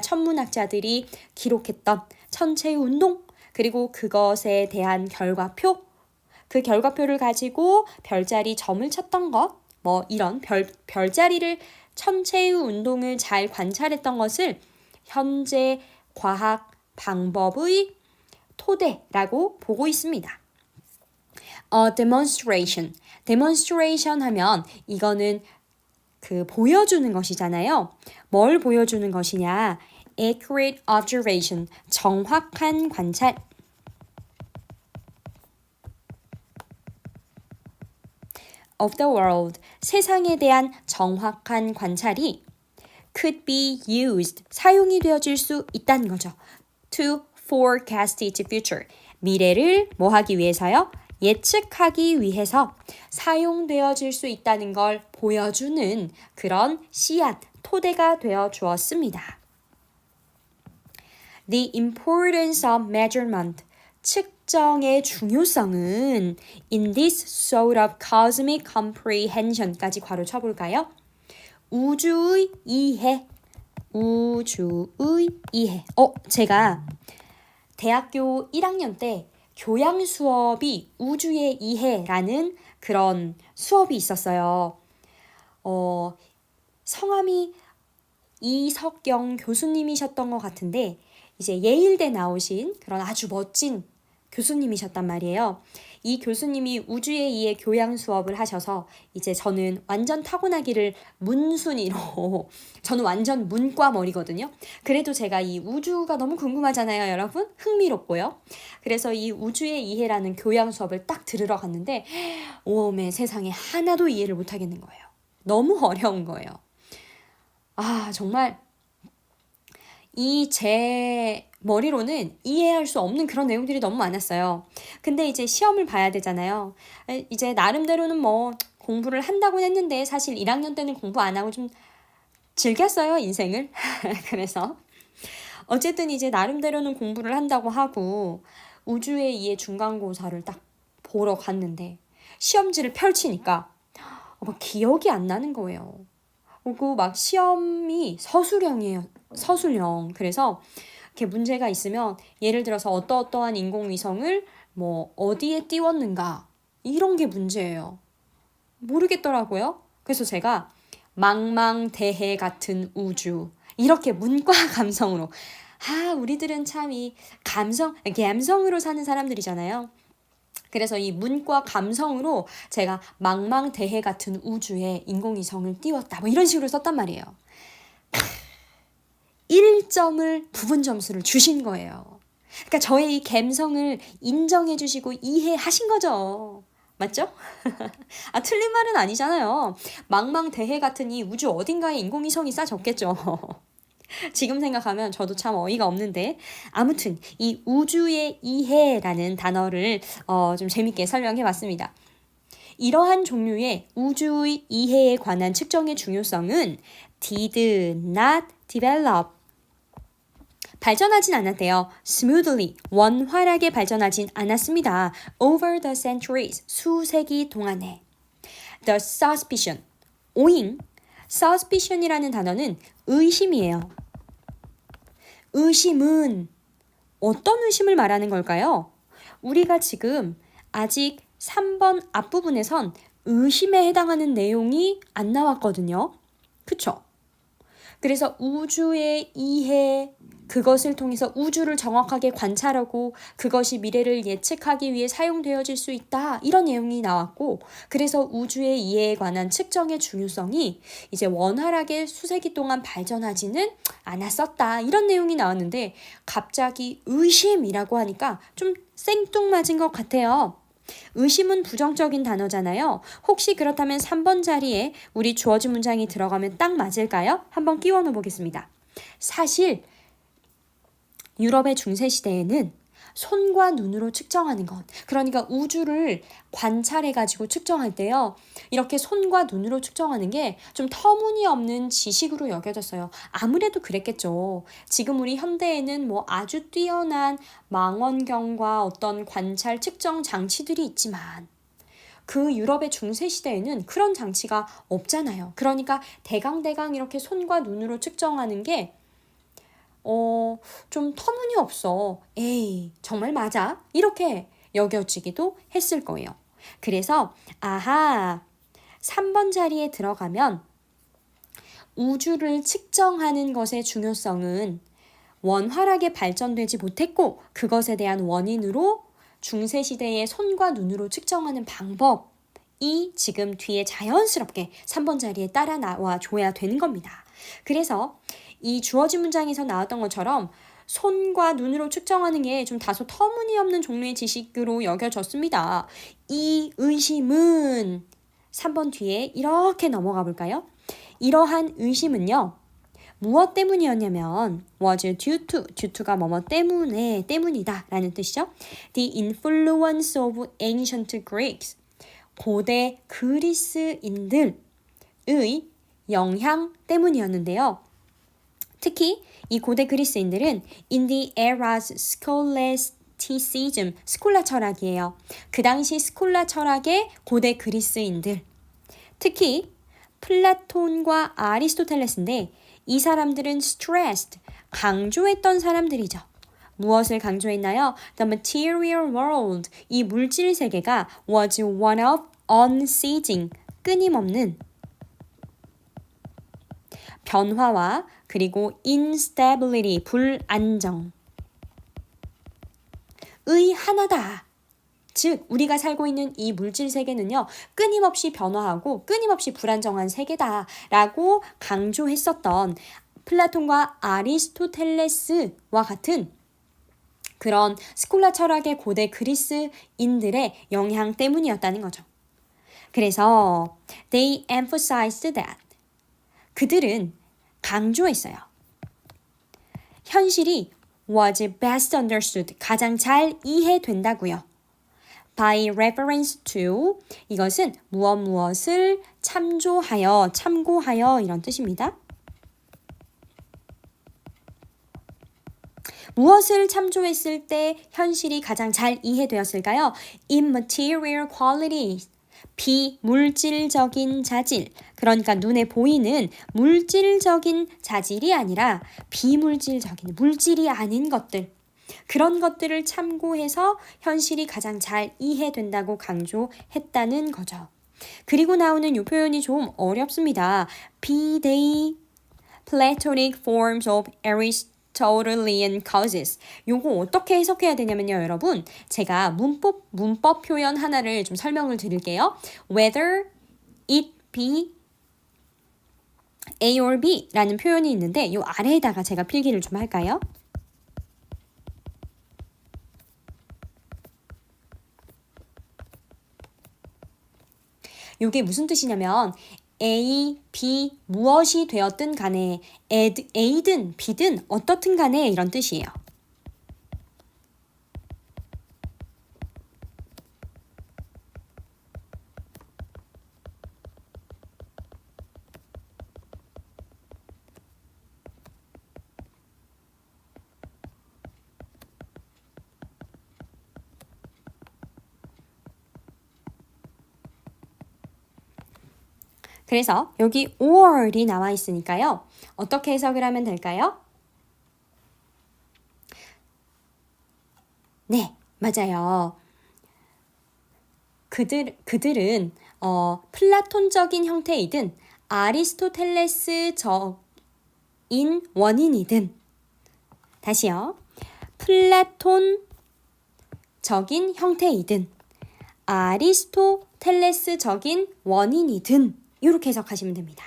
천문학자들이 기록했던 천체의 운동, 그리고 그것에 대한 결과표, 그 결과표를 가지고 별자리 점을 쳤던 것, 이런 별자리를 천체의 운동을 잘 관찰했던 것을 현재 과학 방법의 토대라고 보고 있습니다. demonstration 하면 이거는 보여주는 것이잖아요. 뭘 보여주는 것이냐? accurate observation, 정확한 관찰. of the world, 세상에 대한 정확한 관찰이 could be used, 사용이 되어질 수 있다는 거죠. to forecast its future, 미래를 뭐 하기 위해서요? 예측하기 위해서 사용되어질 수 있다는 걸 보여주는 그런 씨앗, 토대가 되어 주었습니다. The importance of measurement, 측정의 중요성은 in this sort of cosmic comprehension까지 괄호 쳐볼까요? 우주의 이해. 제가 대학교 1학년 때 교양 수업이 우주의 이해라는 그런 수업이 있었어요. 성함이 이석경 교수님이셨던 것 같은데 이제 예일대 나오신 그런 아주 멋진 교수님이셨단 말이에요. 이 교수님이 우주의 이해 교양 수업을 하셔서 이제 저는 완전 타고나기를 문순이로 저는 완전 문과 머리거든요. 그래도 제가 이 우주가 너무 궁금하잖아요, 여러분. 흥미롭고요. 그래서 이 우주의 이해라는 교양 수업을 딱 들으러 갔는데 오메 세상에 하나도 이해를 못하겠는 거예요. 너무 어려운 거예요. 정말 제 머리로는 이해할 수 없는 그런 내용들이 너무 많았어요. 근데 이제 시험을 봐야 되잖아요. 이제 나름대로는 공부를 한다고 했는데 사실 1학년 때는 공부 안 하고 좀 즐겼어요, 인생을. 그래서 어쨌든 이제 나름대로는 공부를 한다고 하고 우주의 이해 중간고사를 딱 보러 갔는데 시험지를 펼치니까 기억이 안 나는 거예요. 그리고 막 시험이 서술형이에요. 서술형. 그래서 이렇게 문제가 있으면 예를 들어서 어떠한 인공위성을 어디에 띄웠는가 이런 게 문제예요. 모르겠더라고요. 그래서 제가 망망대해 같은 우주 이렇게 문과 감성으로 우리들은 참 이 감성으로 사는 사람들이잖아요. 그래서 이 문과 감성으로 제가 망망대해 같은 우주에 인공위성을 띄웠다 이런 식으로 썼단 말이에요. 1점을 부분 점수를 주신 거예요. 그러니까 저의 이 감성을 인정해 주시고 이해하신 거죠. 맞죠? 틀린 말은 아니잖아요. 망망대해 같은 이 우주 어딘가에 인공위성이 싸졌겠죠. 지금 생각하면 저도 참 어이가 없는데 아무튼 이 우주의 이해라는 단어를 좀 재밌게 설명해 봤습니다. 이러한 종류의 우주의 이해에 관한 측정의 중요성은 did not develop 발전하진 않았대요. smoothly 원활하게 발전하진 않았습니다. over the centuries 수세기 동안에 the suspicion suspicion이라는 단어는 의심이에요. 의심은 어떤 의심을 말하는 걸까요? 우리가 지금 아직 3번 앞부분에선 의심에 해당하는 내용이 안 나왔거든요. 그쵸? 그래서 우주의 이해, 그것을 통해서 우주를 정확하게 관찰하고 그것이 미래를 예측하기 위해 사용되어질 수 있다. 이런 내용이 나왔고, 그래서 우주의 이해에 관한 측정의 중요성이 이제 원활하게 수세기 동안 발전하지는 않았었다. 이런 내용이 나왔는데 갑자기 의심이라고 하니까 좀 생뚱맞은 것 같아요. 의심은 부정적인 단어잖아요. 혹시 그렇다면 3번 자리에 우리 주어진 문장이 들어가면 딱 맞을까요? 한번 끼워 넣어 보겠습니다. 사실 유럽의 중세시대에는 손과 눈으로 측정하는 것, 그러니까 우주를 관찰해가지고 측정할 때요, 이렇게 손과 눈으로 측정하는 게 좀 터무니없는 지식으로 여겨졌어요. 아무래도 그랬겠죠. 지금 우리 현대에는 뭐 아주 뛰어난 망원경과 어떤 관찰 측정 장치들이 있지만 그 유럽의 중세시대에는 그런 장치가 없잖아요. 그러니까 대강대강 이렇게 손과 눈으로 측정하는 게 좀 터무니없어. 에이, 정말 맞아? 이렇게 여겨지기도 했을 거예요. 그래서, 아하, 3번 자리에 들어가면 우주를 측정하는 것의 중요성은 원활하게 발전되지 못했고, 그것에 대한 원인으로 중세시대의 손과 눈으로 측정하는 방법이 지금 뒤에 자연스럽게 3번 자리에 따라 나와 줘야 되는 겁니다. 그래서 이 주어진 문장에서 나왔던 것처럼 손과 눈으로 측정하는 게 좀 다소 터무니없는 종류의 지식으로 여겨졌습니다. 이 의심은 3번 뒤에 이렇게 넘어가 볼까요? 이러한 의심은요, 무엇 때문이었냐면 was due to가 뭐뭐 때문이다 라는 뜻이죠. The influence of ancient Greeks, 고대 그리스인들의 영향 때문이었는데요. 특히 이 고대 그리스인들은 in the era's scholasticism, 스콜라 철학이에요. 그 당시 스콜라 철학의 고대 그리스인들, 특히 플라톤과 아리스토텔레스인데 이 사람들은 stressed, 강조했던 사람들이죠. 무엇을 강조했나요? The material world, 이 물질 세계가 was one of unceasing, 끊임없는 변화와 그리고 instability, 불안정 의 하나다. 즉 우리가 살고 있는 이 물질 세계는요, 끊임없이 변화하고 끊임없이 불안정한 세계다 라고 강조했었던 플라톤과 아리스토텔레스와 같은 그런 스콜라 철학의 고대 그리스인들의 영향 때문이었다는 거죠. 그래서 they emphasized that, 그들은 강조했어요. 현실이 was best understood, 가장 잘 이해된다고요. by reference to, 이것은 무엇을 참고하여 이런 뜻입니다. 무엇을 참조했을 때 현실이 가장 잘 이해되었을까요? immaterial qualities, 비물질적인 자질, 그러니까 눈에 보이는 물질적인 자질이 아니라 비물질적인, 물질이 아닌 것들, 그런 것들을 참고해서 현실이 가장 잘 이해된다고 강조했다는 거죠. 그리고 나오는 이 표현이 좀 어렵습니다. P-Day, Platonic forms of Aristotelian causes. 요거 어떻게 해석해야 되냐면요, 여러분. 제가 문법 표현 하나를 좀 설명을 드릴게요. Whether it be A or B 라는 표현이 있는데 요 아래에다가 제가 필기를 좀 할까요? 요게 무슨 뜻이냐면 A, B 무엇이 되었든 간에 A든 B든 어떻든 간에 이런 뜻이에요. 그래서 여기 or이 나와 있으니까요. 어떻게 해석을 하면 될까요? 네, 맞아요. 그들은 플라톤적인 형태이든 아리스토텔레스적인 원인이든 다시요. 플라톤적인 형태이든 아리스토텔레스적인 원인이든 이렇게 해석하시면 됩니다.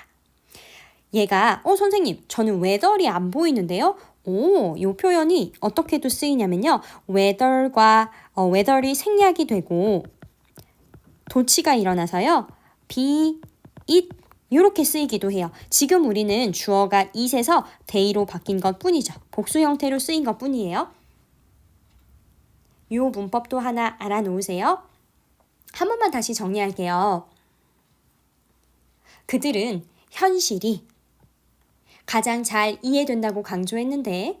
얘가 선생님 저는 whether이 안 보이는데요. 이 표현이 어떻게도 쓰이냐면요. whether이 생략이 되고 도치가 일어나서요. be, it 이렇게 쓰이기도 해요. 지금 우리는 주어가 it에서 they로 바뀐 것 뿐이죠. 복수 형태로 쓰인 것 뿐이에요. 이 문법도 하나 알아놓으세요. 한 번만 다시 정리할게요. 그들은 현실이 가장 잘 이해된다고 강조했는데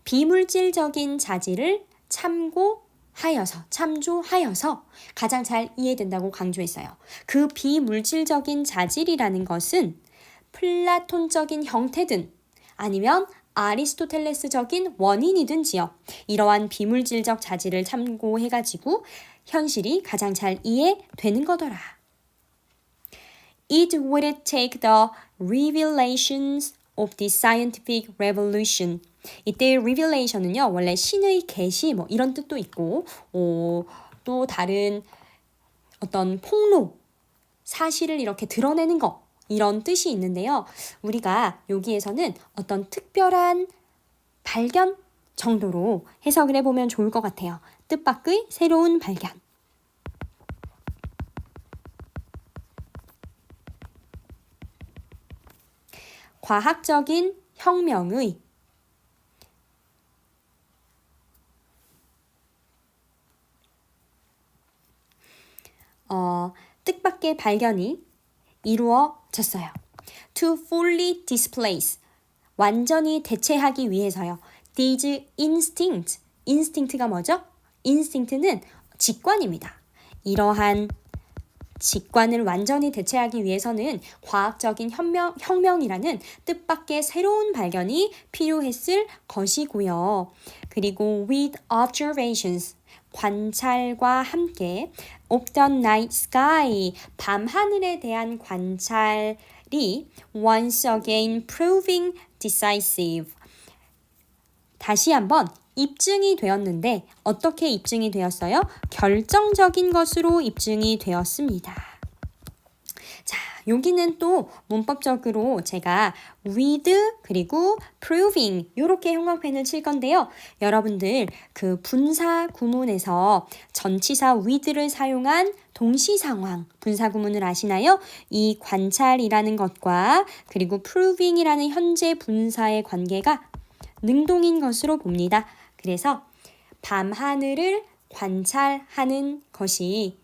비물질적인 자질을 참조하여서 가장 잘 이해된다고 강조했어요. 그 비물질적인 자질이라는 것은 플라톤적인 형태든 아니면 아리스토텔레스적인 원인이든지요. 이러한 비물질적 자질을 참고해가지고 현실이 가장 잘 이해되는 거더라. It would take the revelations of the scientific revolution. 이때 revelation은요, 원래 신의 계시 이런 뜻도 있고, 또 다른 어떤 폭로, 사실을 이렇게 드러내는 거, 이런 뜻이 있는데요. 우리가 여기에서는 어떤 특별한 발견 정도로 해석을 해보면 좋을 것 같아요. 뜻밖의 새로운 발견. 과학적인 혁명의 뜻밖의 발견이 이루어졌어요. To fully displace, 완전히 대체하기 위해서요. These instinct가 뭐죠? instinct는 직관입니다. 이러한 직관을 완전히 대체하기 위해서는 과학적인 혁명이라는 뜻밖의 새로운 발견이 필요했을 것이고요. 그리고 with observations, 관찰과 함께 of the night sky, 밤하늘에 대한 관찰이 once again proving decisive. 다시 한번 입증이 되었는데 어떻게 입증이 되었어요? 결정적인 것으로 입증이 되었습니다. 자, 여기는 또 문법적으로 제가 with 그리고 proving 이렇게 형광펜을 칠 건데요. 여러분들 그 분사 구문에서 전치사 with를 사용한 동시 상황 분사 구문을 아시나요? 이 관찰이라는 것과 그리고 proving이라는 현재 분사의 관계가 능동인 것으로 봅니다. 그래서 밤하늘을 관찰하는 것이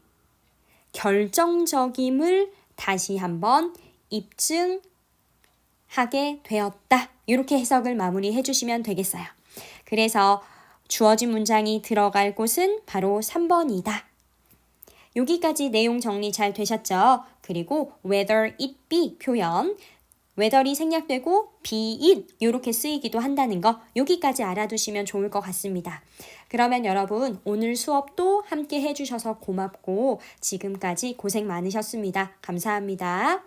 결정적임을 다시 한번 입증하게 되었다. 이렇게 해석을 마무리해 주시면 되겠어요. 그래서 주어진 문장이 들어갈 곳은 바로 3번이다. 여기까지 내용 정리 잘 되셨죠? 그리고 whether it be 표현 whether이 생략되고 be it 이렇게 쓰이기도 한다는 거 여기까지 알아두시면 좋을 것 같습니다. 그러면 여러분 오늘 수업도 함께 해주셔서 고맙고 지금까지 고생 많으셨습니다. 감사합니다.